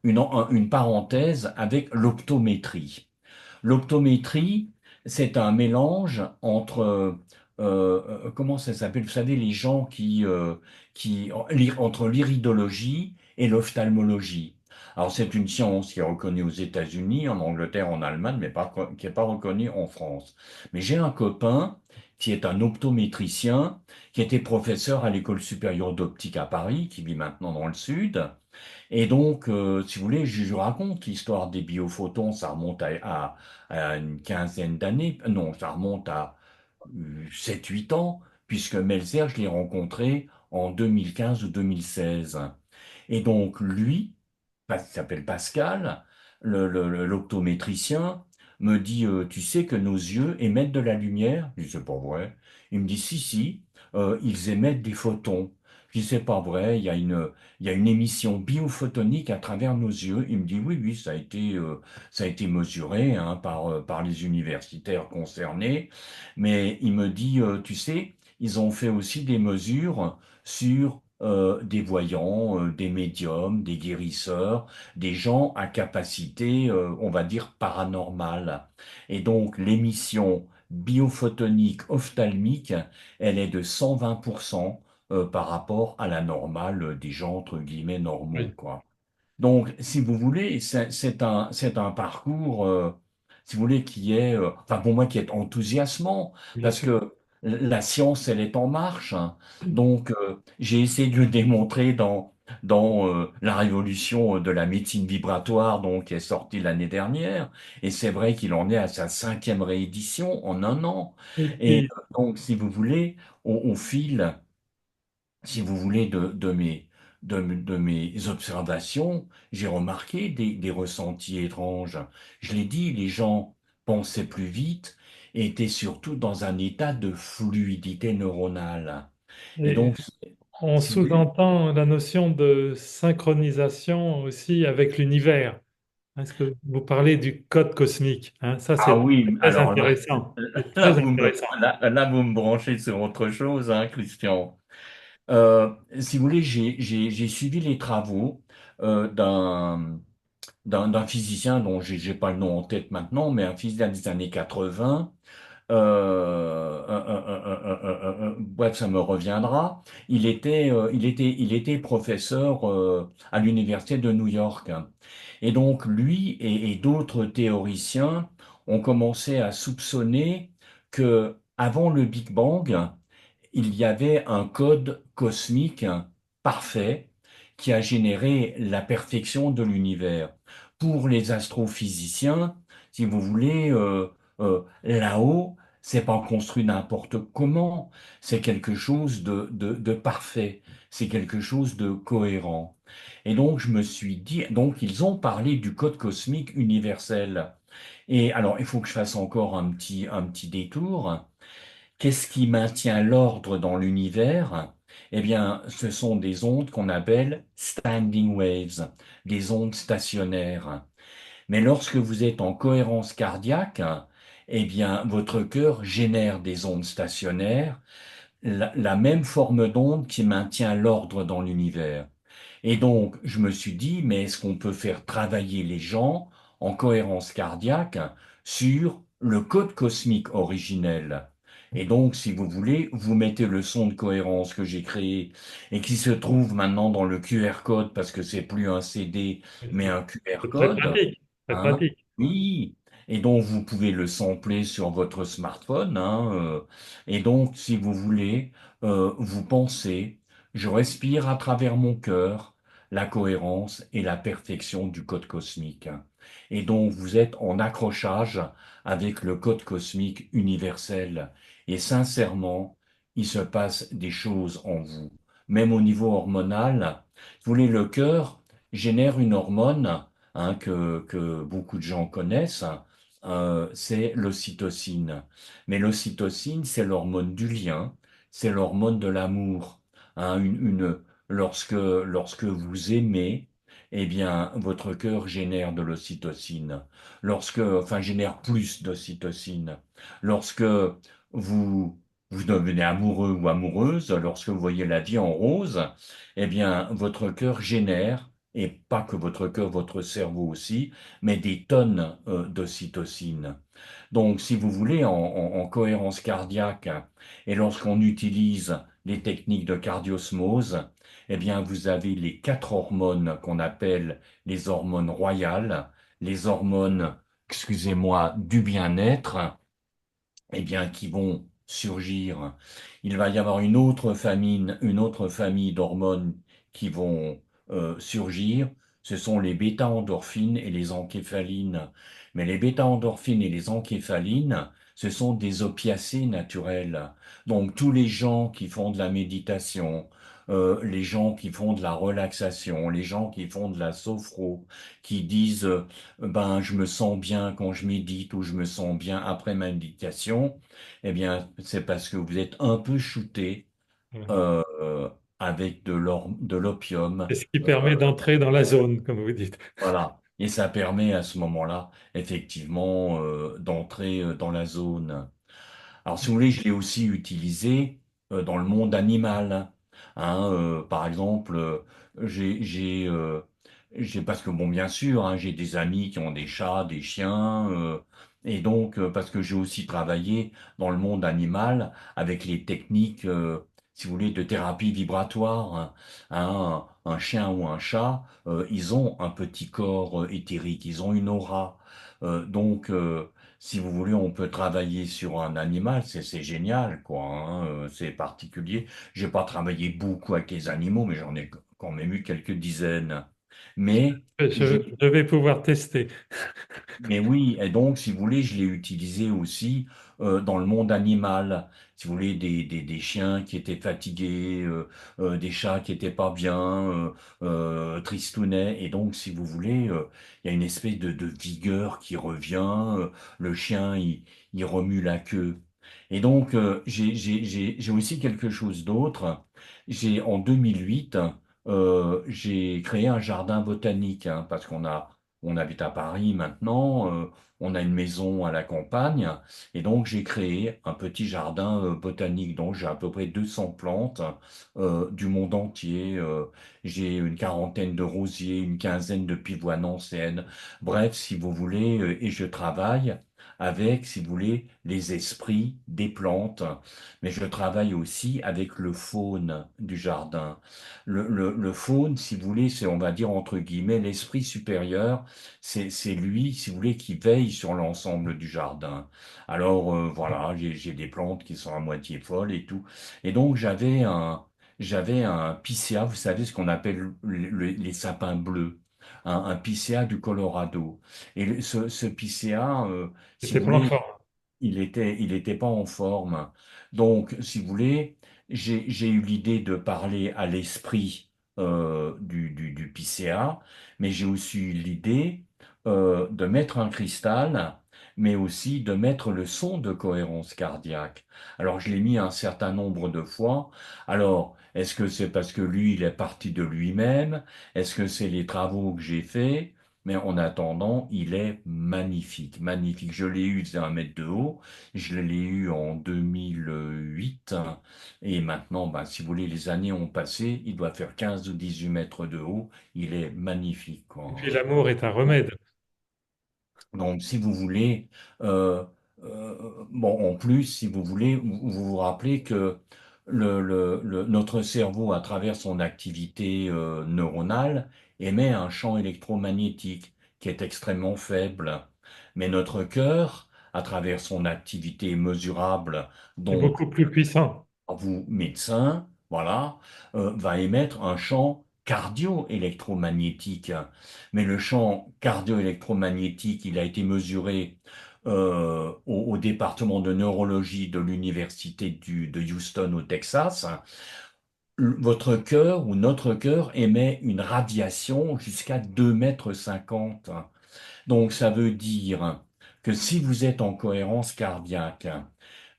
une parenthèse avec l'optométrie. L'optométrie, c'est un mélange entre, comment ça s'appelle? Vous savez, les gens entre l'iridologie et l'ophtalmologie. Alors, c'est une science qui est reconnue aux États-Unis, en Angleterre, en Allemagne, mais qui n'est pas reconnue en France. Mais j'ai un copain qui est un optométricien, qui était professeur à l'École supérieure d'optique à Paris, qui vit maintenant dans le Sud. Et donc, si vous voulez, je raconte l'histoire des biophotons, ça remonte à une quinzaine d'années. Non, ça remonte à 7-8 ans, puisque Melzer, je l'ai rencontré en 2015 ou 2016. Et donc, lui, il s'appelle Pascal, l'optométricien, me dit, tu sais que nos yeux émettent de la lumière? Je dis, c'est pas vrai. Il me dit, si, si, ils émettent des photons. Je dis, c'est pas vrai, il y a une émission biophotonique à travers nos yeux. Il me dit, oui, oui, ça a été mesuré hein, par les universitaires concernés. Mais il me dit, tu sais, ils ont fait aussi des mesures sur des voyants, des médiums, des guérisseurs, des gens à capacité, on va dire, paranormale. Et donc, l'émission biophotonique ophtalmique, elle est de 120% par rapport à la normale des gens, entre guillemets, normaux, Oui, quoi. Donc, si vous voulez, c'est un parcours, si vous voulez, qui est, enfin pour moi, qui est enthousiasmant, bien parce sûr. que la science, elle est en marche. Hein. Donc, j'ai essayé de le démontrer dans la révolution de la médecine vibratoire, donc qui est sortie l'année dernière. Et c'est vrai qu'il en est à sa cinquième réédition en un an. Et Et puis, donc, si vous voulez, au fil si vous voulez, de mes observations, j'ai remarqué des ressentis étranges. Je l'ai dit, les gens pensaient plus vite et étaient surtout dans un état de fluidité neuronale. Et et donc, on si vous voulez, sous-entend la notion de synchronisation aussi avec l'univers. Est-ce que vous parlez du code cosmique? Hein, ça, ah c'est oui, très alors là, intéressant. C'est très intéressant. là, vous me branchez sur autre chose, hein, Christian. Si vous voulez, j'ai suivi les travaux d'un d'un physicien dont j'ai pas le nom en tête maintenant, mais un physicien des années 80. Bref, ça me reviendra. Il était professeur à l'université de New York. Et donc, lui et d'autres théoriciens ont commencé à soupçonner que, avant le Big Bang, il y avait un code cosmique parfait qui a généré la perfection de l'univers. Pour les astrophysiciens, si vous voulez, là-haut, c'est pas construit n'importe comment, c'est quelque chose de parfait, c'est quelque chose de cohérent. Et donc, je me suis dit, donc ils ont parlé du code cosmique universel. Et alors, il faut que je fasse encore un petit détour. Qu'est-ce qui maintient l'ordre dans l'univers? Eh bien, ce sont des ondes qu'on appelle standing waves, des ondes stationnaires. Mais lorsque vous êtes en cohérence cardiaque, eh bien, votre cœur génère des ondes stationnaires, la même forme d'onde qui maintient l'ordre dans l'univers. Et donc, je me suis dit, mais est-ce qu'on peut faire travailler les gens en cohérence cardiaque sur le code cosmique originel? Et donc, si vous voulez, vous mettez le son de cohérence que j'ai créé et qui se trouve maintenant dans le QR code parce que c'est plus un CD, mais C'est un QR c'est très code, pratique, très hein? pratique. Oui. Et donc, vous pouvez le sampler sur votre smartphone, hein, et donc, si vous voulez, vous pensez, je respire à travers mon cœur la cohérence et la perfection du code cosmique. Et donc, vous êtes en accrochage avec le code cosmique universel. Et sincèrement, il se passe des choses en vous. Même au niveau hormonal, vous voulez, le cœur génère une hormone, hein, que beaucoup de gens connaissent, c'est l'ocytocine. Mais l'ocytocine, c'est l'hormone du lien, c'est l'hormone de l'amour. Hein, lorsque vous aimez, eh bien, votre cœur génère de l'ocytocine. Enfin, génère plus d'ocytocine. Lorsque vous, vous devenez amoureux ou amoureuse, lorsque vous voyez la vie en rose, eh bien, votre cœur génère, et pas que votre cœur, votre cerveau aussi, mais des tonnes d'ocytocine. Donc, si vous voulez, en cohérence cardiaque, et lorsqu'on utilise les techniques de cardiosmose, eh bien, vous avez les 4 hormones qu'on appelle les hormones royales, les hormones, excusez-moi, du bien-être, eh bien, qui vont surgir. Il va y avoir une autre famille d'hormones qui vont surgir. Ce sont les bêta-endorphines et les encéphalines. Mais les bêta-endorphines et les encéphalines, ce sont des opiacés naturels. Donc, tous les gens qui font de la méditation, les gens qui font de la relaxation, les gens qui font de la sophro, qui disent ben, je me sens bien quand je médite ou je me sens bien après ma méditation, eh bien, c'est parce que vous êtes un peu shooté Voilà. euh, euh, avec de l'opium. C'est ce qui permet d'entrer dans la zone, comme vous dites. Voilà. Et ça permet à ce moment-là, effectivement, d'entrer dans la zone. Alors, si vous voulez, je l'ai aussi utilisé dans le monde animal. Hein, par exemple, parce que bon, bien sûr, hein, j'ai des amis qui ont des chats, des chiens, et donc parce que j'ai aussi travaillé dans le monde animal avec les techniques, si vous voulez, de thérapie vibratoire. Hein. Un chien ou un chat, ils ont un petit corps éthérique, ils ont une aura. Donc si vous voulez, on peut travailler sur un animal, c'est génial, quoi. Hein, c'est particulier. J'ai pas travaillé beaucoup avec les animaux, mais j'en ai quand même eu quelques dizaines. Mais Je vais pouvoir tester. mais oui, et donc, si vous voulez, je l'ai utilisé aussi dans le monde animal. Si vous voulez, des chiens qui étaient fatigués, des chats qui étaient pas bien, tristounets. Et donc, si vous voulez, il y a une espèce de vigueur qui revient. Le chien, il remue la queue. Et donc, j'ai aussi quelque chose d'autre. En 2008, j'ai créé un jardin botanique, hein, parce qu'on a on habite à Paris maintenant, on a une maison à la campagne, et donc j'ai créé un petit jardin botanique. Donc j'ai à peu près 200 plantes du monde entier. J'ai une quarantaine de rosiers, une quinzaine de pivoines anciennes. Bref, si vous voulez, et je travaille avec, si vous voulez, les esprits des plantes, mais je travaille aussi avec le faune du jardin. Le faune, si vous voulez, c'est, on va dire, entre guillemets, l'esprit supérieur, c'est lui, si vous voulez, qui veille sur l'ensemble du jardin. Alors, voilà, j'ai des plantes qui sont à moitié folles et tout. Et donc, j'avais un picéa, vous savez ce qu'on appelle les sapins bleus, un picéa du Colorado. Et ce picéa, si C'était vous pas en voulez, forme. il était pas en forme. Donc, si vous voulez, j'ai eu l'idée de parler à l'esprit du PCA, mais j'ai aussi eu l'idée de mettre un cristal, mais aussi de mettre le son de cohérence cardiaque. Alors, je l'ai mis un certain nombre de fois. Alors, est-ce que c'est parce que lui, il est parti de lui-même? Est-ce que c'est les travaux que j'ai faits? Mais en attendant, il est magnifique, magnifique. Je l'ai eu, c'est 1 mètre de haut. Je l'ai eu en 2008. Et maintenant, bah, si vous voulez, les années ont passé. Il doit faire 15 ou 18 mètres de haut. Il est magnifique, Et puis quoi. l'amour est un remède. Donc, si vous voulez, euh, bon, en plus, si vous voulez, vous vous rappelez que notre cerveau, à travers son activité neuronale, émet un champ électromagnétique qui est extrêmement faible. Mais notre cœur, à travers son activité mesurable, C'est donc beaucoup plus puissant. vous, médecin, voilà, va émettre un champ cardio-électromagnétique. Mais le champ cardio-électromagnétique, il a été mesuré au département de neurologie de l'université de Houston au Texas. Votre cœur ou notre cœur émet une radiation jusqu'à 2,50 mètres. Donc ça veut dire que si vous êtes en cohérence cardiaque,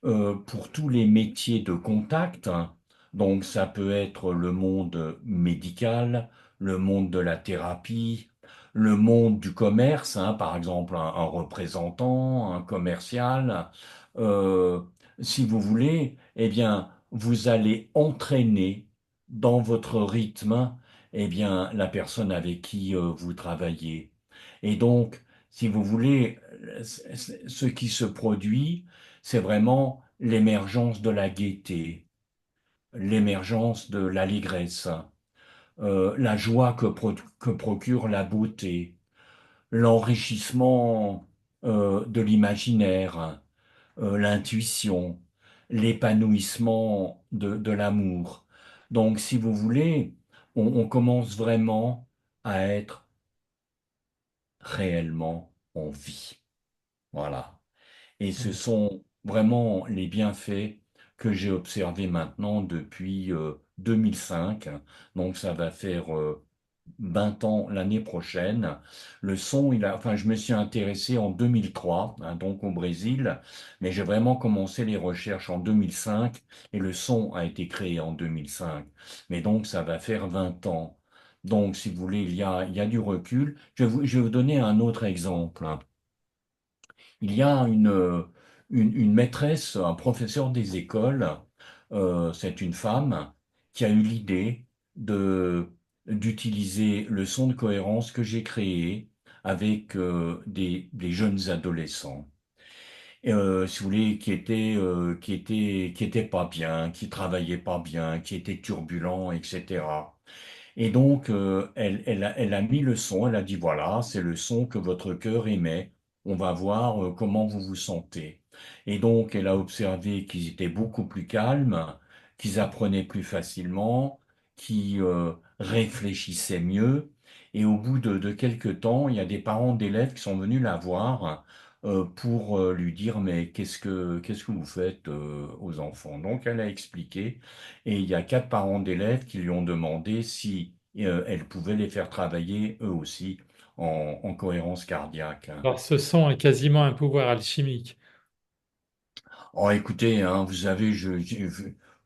pour tous les métiers de contact, hein, donc ça peut être le monde médical, le monde de la thérapie, le monde du commerce, hein, par exemple un représentant, un commercial, euh, si vous voulez, eh bien, vous allez entraîner dans votre rythme, eh bien, la personne avec qui vous travaillez. Et donc, si vous voulez, ce qui se produit, c'est vraiment l'émergence de la gaieté, l'émergence de l'allégresse, la joie que procure la beauté, l'enrichissement de l'imaginaire, l'intuition, l'épanouissement de l'amour. Donc, si vous voulez, on commence vraiment à être réellement en vie. Voilà. Et ce sont vraiment les bienfaits que j'ai observés maintenant depuis 2005. Donc ça va faire 20 ans l'année prochaine. Le son, enfin, je me suis intéressé en 2003, hein, donc au Brésil, mais j'ai vraiment commencé les recherches en 2005 et le son a été créé en 2005. Mais donc ça va faire 20 ans. Donc, si vous voulez, il y a du recul. Je vais vous donner un autre exemple. Il y a une maîtresse, un professeur des écoles, c'est une femme, qui a eu l'idée de, d'utiliser le son de cohérence que j'ai créé avec des jeunes adolescents. Si vous voulez, qui étaient pas bien, qui travaillaient pas bien, qui étaient turbulents, etc. Et donc, elle a mis le son, elle a dit, voilà, c'est le son que votre cœur émet. On va voir comment vous vous sentez. Et donc, elle a observé qu'ils étaient beaucoup plus calmes, qu'ils apprenaient plus facilement, qu'ils réfléchissaient mieux. Et au bout de quelques temps, il y a des parents d'élèves qui sont venus la voir pour lui dire, mais qu'est-ce que vous faites aux enfants? Donc, elle a expliqué. Et il y a 4 parents d'élèves qui lui ont demandé si elle pouvait les faire travailler eux aussi en cohérence cardiaque. Alors ce son a quasiment un pouvoir alchimique. Oh, écoutez, hein, vous savez,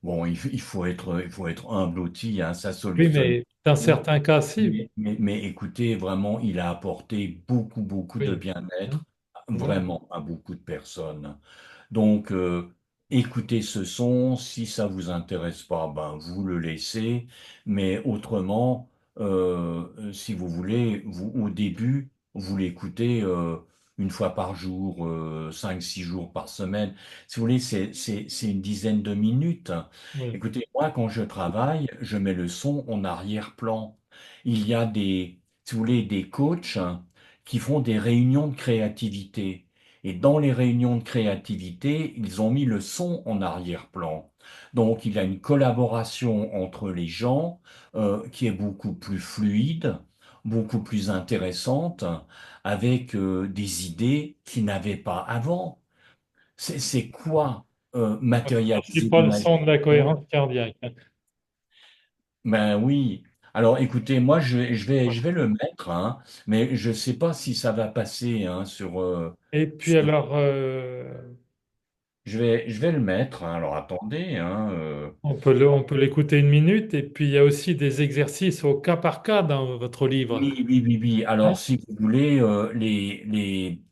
Bon, il faut être humble aussi, hein, ça Oui, solutionne mais dans tout. certains cas, si. Mais écoutez, vraiment, il a apporté beaucoup, beaucoup de Oui. Hein, bien-être, voilà. vraiment, à beaucoup de personnes. Donc, écoutez ce son. Si ça vous intéresse pas, ben, vous le laissez. Mais autrement, si vous voulez, vous, au début, vous l'écoutez une fois par jour, 5, 6 jours par semaine. Si vous voulez, c'est une dizaine de minutes. Oui. Écoutez, moi, quand je travaille, je mets le son en arrière-plan. Il y a si vous voulez, des coachs qui font des réunions de créativité. Et dans les réunions de créativité, ils ont mis le son en arrière-plan. Donc, il y a une collaboration entre les gens qui est beaucoup plus fluide, beaucoup plus intéressante, avec des idées qu'ils n'avaient pas avant. C'est quoi C'est le matérialiser principal son de la l'imagination? cohérence cardiaque. Hein. Ben oui. Alors écoutez, moi je vais le mettre, hein, mais je sais pas si ça va passer hein, Et puis sur. alors, Je vais le mettre. Hein. Alors attendez. Hein, on peut l'écouter une minute. Et puis il y a aussi des exercices au cas par cas dans votre livre. oui, oui, oui, oui. Alors Hein. si vous voulez,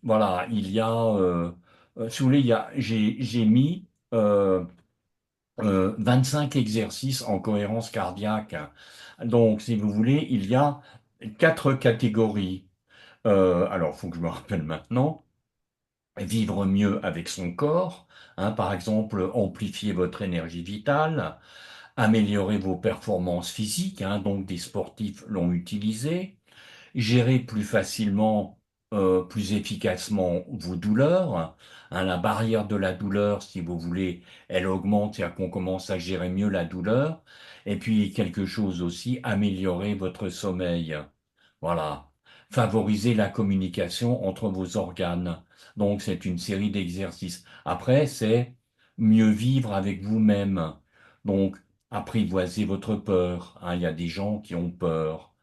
voilà, il y a, si vous voulez, j'ai mis 25 exercices en cohérence cardiaque. Donc si vous voulez, il y a 4 catégories. Alors, faut que je me rappelle maintenant. Vivre mieux avec son corps, hein, par exemple, amplifier votre énergie vitale, améliorer vos performances physiques, hein, donc des sportifs l'ont utilisé, gérer plus facilement, plus efficacement vos douleurs, hein, la barrière de la douleur, si vous voulez, elle augmente, c'est-à-dire qu'on commence à gérer mieux la douleur, et puis quelque chose aussi, améliorer votre sommeil. Voilà. Favoriser la communication entre vos organes. Donc, c'est une série d'exercices. Après, c'est mieux vivre avec vous-même. Donc, apprivoiser votre peur. Hein, il y a des gens qui ont peur.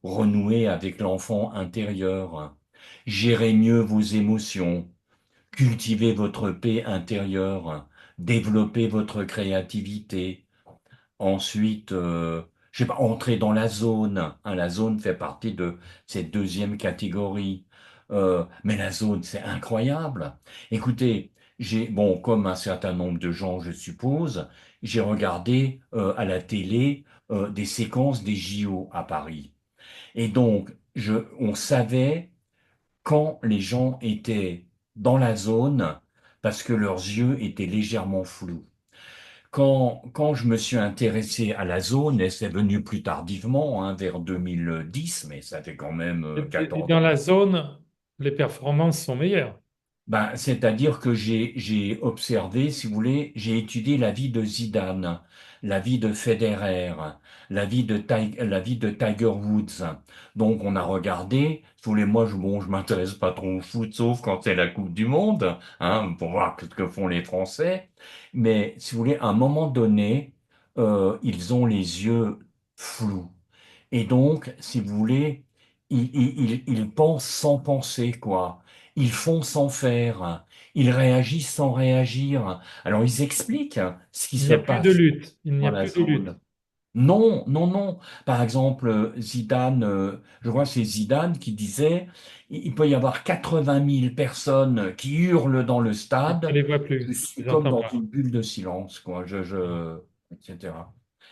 Renouer avec l'enfant intérieur. Gérer mieux vos émotions. Cultiver votre paix intérieure. Développer votre créativité. Ensuite, je sais pas, entrer dans la zone. Hein, la zone fait partie de cette deuxième catégorie. Mais la zone, c'est incroyable. Écoutez, bon, comme un certain nombre de gens, je suppose, j'ai regardé à la télé des séquences des JO à Paris. Et donc, on savait quand les gens étaient dans la zone parce que leurs yeux étaient légèrement flous. Quand je me suis intéressé à la zone, et c'est venu plus tardivement, hein, vers 2010, mais ça fait quand même Et 14 dans ans. la zone, les performances sont meilleures. Ben, c'est-à-dire que j'ai observé, si vous voulez, j'ai étudié la vie de Zidane, la vie de Federer, la vie de Tiger Woods. Donc on a regardé, si vous voulez, moi bon, je m'intéresse pas trop au foot, sauf quand c'est la Coupe du Monde, hein, pour voir ce que font les Français. Mais si vous voulez, à un moment donné, ils ont les yeux flous. Et donc, si vous voulez, ils pensent sans penser, quoi. Ils font sans faire. Ils réagissent sans réagir. Alors, ils expliquent ce qui Il n'y se a plus de passe lutte. Il n'y dans a la plus de lutte. zone. Non, non, non. Par exemple, Zidane, je crois que c'est Zidane qui disait, il peut y avoir 80 000 personnes qui hurlent dans le Je ne stade. les vois Je plus. Je suis les comme entends dans pas. une bulle de silence, quoi. Etc.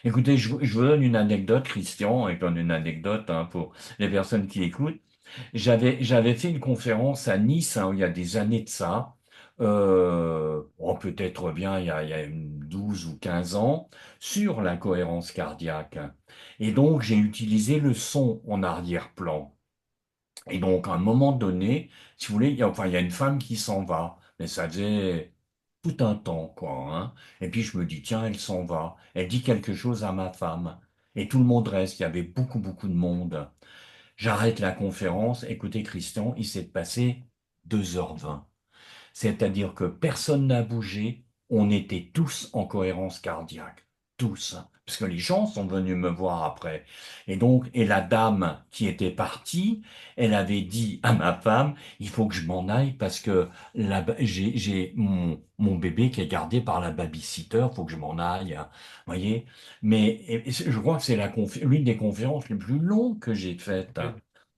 Écoutez, je vous donne une anecdote, Christian, et je donne une anecdote hein, pour les personnes qui écoutent. J'avais fait une conférence à Nice, hein, il y a des années de ça, peut-être bien il y a 12 ou 15 ans, sur la cohérence cardiaque. Et donc, j'ai utilisé le son en arrière-plan. Et donc, à un moment donné, si vous voulez, enfin, il y a une femme qui s'en va, mais ça faisait tout un temps, quoi. Hein. Et puis, je me dis, tiens, elle s'en va. Elle dit quelque chose à ma femme. Et tout le monde reste. Il y avait beaucoup, beaucoup de monde. J'arrête la conférence. Écoutez, Christian, il s'est passé 2h20. C'est-à-dire que personne n'a bougé. On était tous en cohérence cardiaque. tous, hein, parce que les gens sont venus me voir après. Et donc, et la dame qui était partie, elle avait dit à ma femme, il faut que je m'en aille parce que j'ai mon bébé qui est gardé par la babysitter, faut que je m'en aille, hein. Voyez? Mais je crois que c'est l'une des conférences les plus longues que j'ai faites. Oui.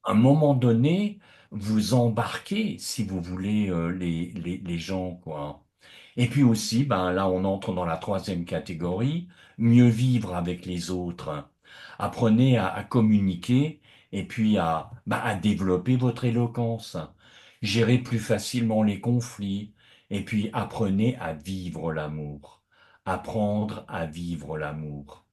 À un moment donné, vous embarquez, si vous voulez, les gens, quoi. Et puis aussi, ben là, on entre dans la troisième catégorie, mieux vivre avec les autres. Apprenez à communiquer et puis à développer votre éloquence. Gérez plus facilement les conflits et puis apprenez à vivre l'amour. Apprendre à vivre l'amour.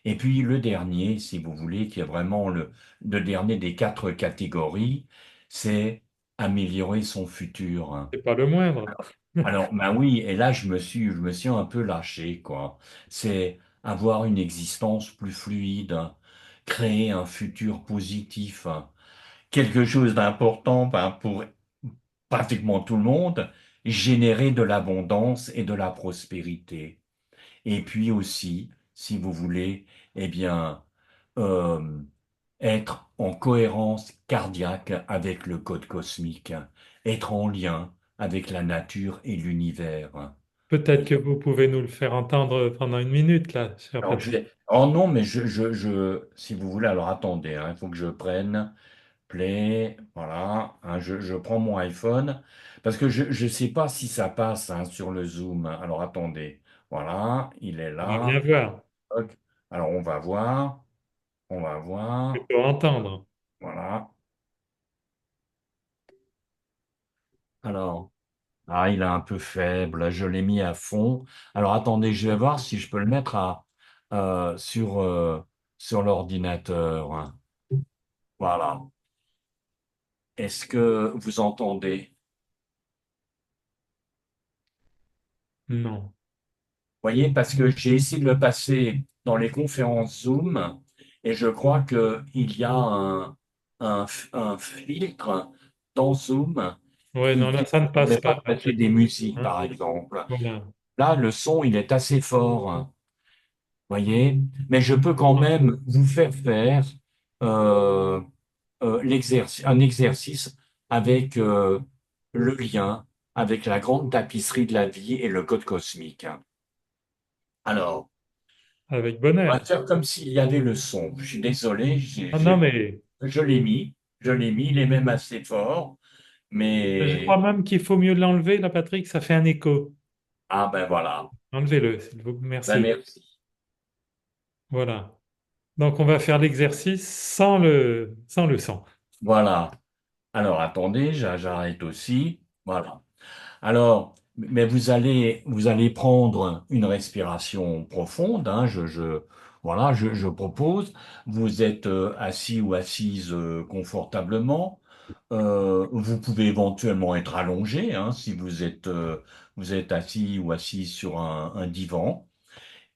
Et puis le dernier, si vous voulez, qui est vraiment le dernier des quatre catégories, c'est améliorer son futur. C'est pas le moindre. Alors, ben oui, et là, je me suis un peu lâché, quoi. C'est avoir une existence plus fluide, hein, créer un futur positif, hein, quelque chose d'important, ben, pour pratiquement tout le monde, générer de l'abondance et de la prospérité. Et puis aussi, si vous voulez, eh bien, euh, être en cohérence cardiaque avec le code cosmique, être en lien avec la nature et l'univers. Peut-être Et que vous pouvez nous le faire entendre pendant une minute, là, cher alors, Patrick. oh non, mais si vous voulez, alors attendez, hein, il faut que je prenne Play, voilà, hein, je prends mon iPhone, parce que je ne sais pas si ça passe, hein, sur le Zoom. Alors attendez, voilà, il est On va bien là. voir, Ok. Alors on va voir, plutôt entendre. voilà. Alors, ah, il est un peu faible, je l'ai mis à fond. Alors attendez, je vais voir si je peux le mettre sur l'ordinateur, hein. Voilà. Est-ce que vous entendez? Non. Voyez, parce que j'ai essayé de le passer dans les conférences Zoom et je crois qu'il y a un filtre dans Zoom Ouais, non, là, qui ça ne ne passe permet pas pas, de passer Patrick. des musiques, Hein? par exemple. Voilà. Là, le son, il est assez fort, hein, voyez, mais je peux quand même vous faire euh, un exercice avec le lien avec la grande tapisserie de la vie et le code cosmique, hein. Alors, Avec on va bonheur. faire comme s'il y avait le son. Je suis désolé, Ah non, mais je l'ai mis, il est même assez fort, je crois mais même qu'il faut mieux l'enlever, là, Patrick, ça fait un écho. ah ben voilà, Enlevez-le, s'il vous plaît. ben Merci. merci. Voilà. Donc, on va faire l'exercice sans le son. Voilà. Alors attendez, j'arrête aussi. Voilà. Alors, mais vous allez prendre une respiration profonde, hein, voilà, je propose. Vous êtes assis ou assise confortablement. Vous pouvez éventuellement être allongé, hein, si vous êtes assis ou assise sur un divan.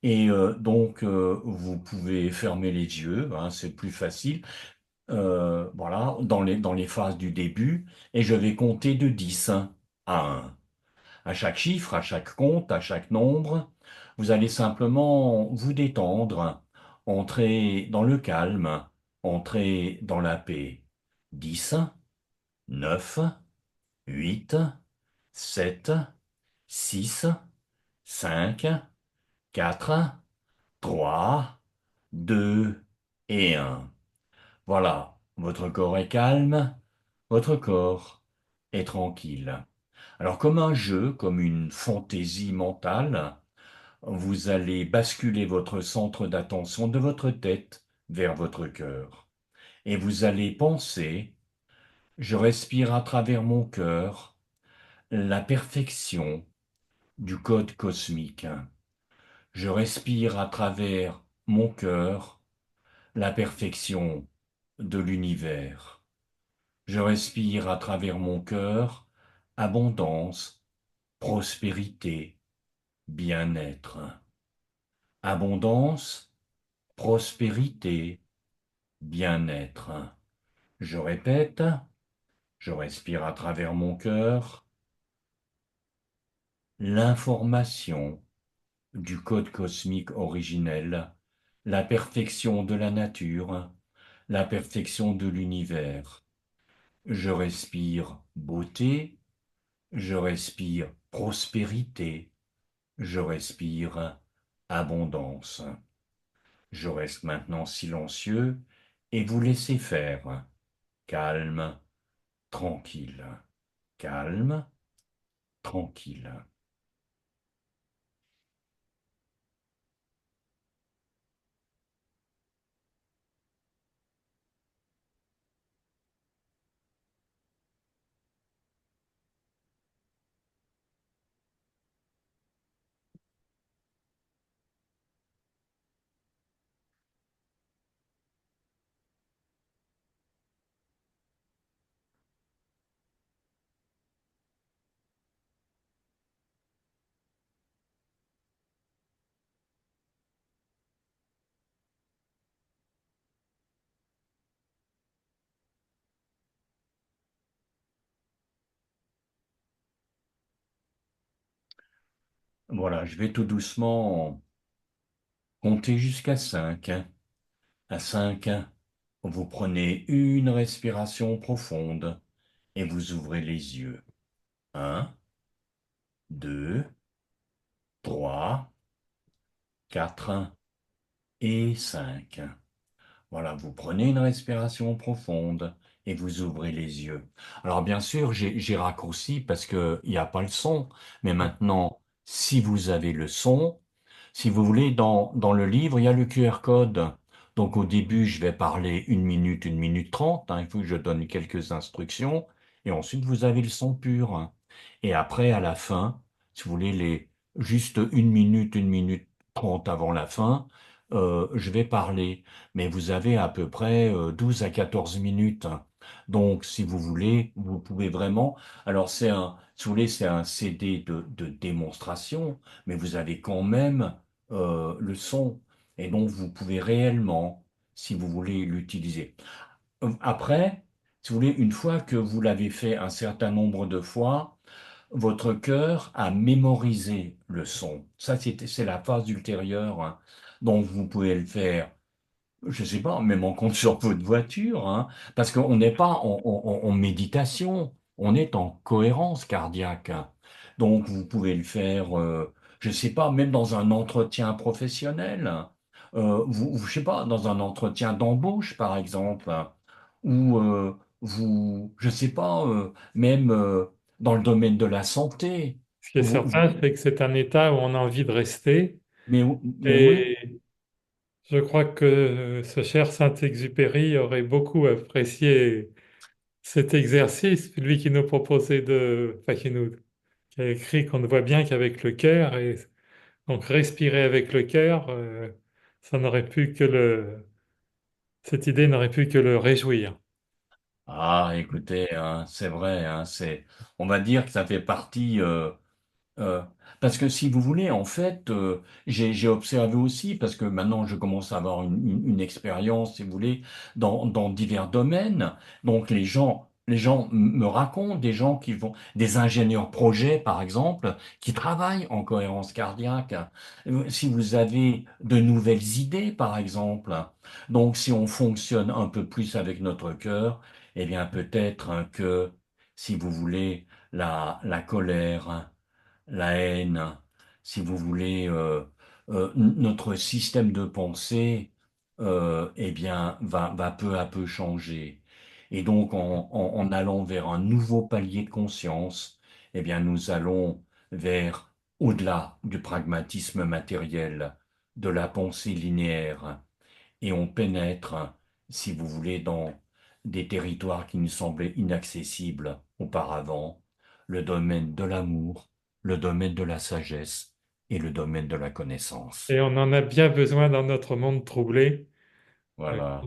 Et donc, vous pouvez fermer les yeux, hein, c'est plus facile. Voilà, dans les phases du début. Et je vais compter de 10 hein, à 1. À chaque chiffre, à chaque compte, à chaque nombre, vous allez simplement vous détendre, entrer dans le calme, entrer dans la paix. 10, 9, 8, 7, 6, 5, 4, 3, 2 et 1. Voilà, votre corps est calme, votre corps est tranquille. Alors comme un jeu, comme une fantaisie mentale, vous allez basculer votre centre d'attention de votre tête vers votre cœur. Et vous allez penser, je respire à travers mon cœur la perfection du code cosmique. Je respire à travers mon cœur la perfection de l'univers. Je respire à travers mon cœur abondance, prospérité, bien-être. Abondance, prospérité, bien-être. Je répète, je respire à travers mon cœur l'information du code cosmique originel, la perfection de la nature, la perfection de l'univers. Je respire beauté, je respire prospérité, je respire abondance. Je reste maintenant silencieux et vous laissez faire. Calme, tranquille. Calme, tranquille. Voilà, je vais tout doucement compter jusqu'à 5. À 5, vous prenez une respiration profonde et vous ouvrez les yeux. Un, 2, 3, 4 et 5. Voilà, vous prenez une respiration profonde et vous ouvrez les yeux. Alors bien sûr, j'ai raccourci parce qu'il n'y a pas le son, mais maintenant, si vous avez le son, si vous voulez, dans le livre, il y a le QR code. Donc au début, je vais parler 1 30, il faut que je donne quelques instructions, et ensuite vous avez le son pur. Et après, à la fin, si vous voulez, juste 1 minute 30 avant la fin, je vais parler. Mais vous avez à peu près 12 à 14 minutes. Donc, si vous voulez, vous pouvez vraiment. Alors, si vous voulez, c'est un CD de démonstration, mais vous avez quand même le son. Et donc, vous pouvez réellement, si vous voulez, l'utiliser. Après, si vous voulez, une fois que vous l'avez fait un certain nombre de fois, votre cœur a mémorisé le son. Ça, c'est la phase ultérieure, hein. Donc, vous pouvez le faire, je sais pas, même en compte sur votre voiture, hein, parce qu'on n'est pas en méditation, on est en cohérence cardiaque. Donc, vous pouvez le faire, je sais pas, même dans un entretien professionnel, je sais pas, dans un entretien d'embauche, par exemple, ou je sais pas, même dans le domaine de la santé. Ce qui est certain, c'est que c'est un état où on a envie de rester. Mais oui. Et je crois que ce cher Saint-Exupéry aurait beaucoup apprécié cet exercice, lui qui nous proposait enfin, qui a écrit qu'on ne voit bien qu'avec le cœur. Et donc respirer avec le cœur, ça n'aurait pu que cette idée n'aurait pu que le réjouir. Ah, écoutez, hein, c'est vrai, hein, on va dire que ça fait partie, euh, parce que si vous voulez, en fait, j'ai observé aussi, parce que maintenant je commence à avoir une expérience, si vous voulez, dans divers domaines. Donc les gens me racontent, des gens qui vont, des ingénieurs projets, par exemple, qui travaillent en cohérence cardiaque. Si vous avez de nouvelles idées, par exemple, donc si on fonctionne un peu plus avec notre cœur, eh bien peut-être hein, que, si vous voulez, la colère, la haine, si vous voulez, notre système de pensée, eh bien, va peu à peu changer. Et donc, en allant vers un nouveau palier de conscience, eh bien, nous allons vers au-delà du pragmatisme matériel, de la pensée linéaire, et on pénètre, si vous voulez, dans des territoires qui nous semblaient inaccessibles auparavant, le domaine de l'amour, le domaine de la sagesse et le domaine de la Et connaissance. on en a bien besoin dans notre monde troublé. Euh, Voilà.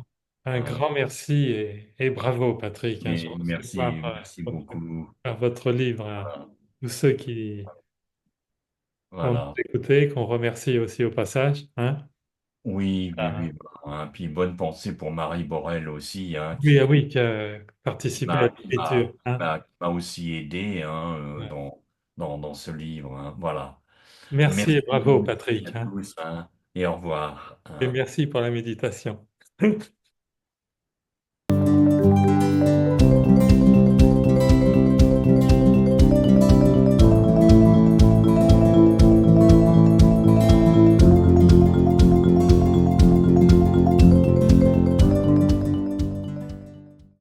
Un Hein. grand merci et bravo, Patrick, hein. Je Et crois que c'est merci, merci beaucoup. par votre livre à Voilà. tous ceux qui ont Voilà. écouté, qu'on remercie aussi au passage, hein. Oui, oui, Ah, oui. Hein. Puis bonne pensée pour Marie Borel aussi, hein, oui, ah oui, qui a participé à qui m'a, l'écriture, hein. qui m'a aussi aidé hein, Ouais. dans ce livre. Hein. Voilà. Merci et Merci bravo, à Patrick, hein, tous, hein, et au revoir, et hein. merci pour la méditation.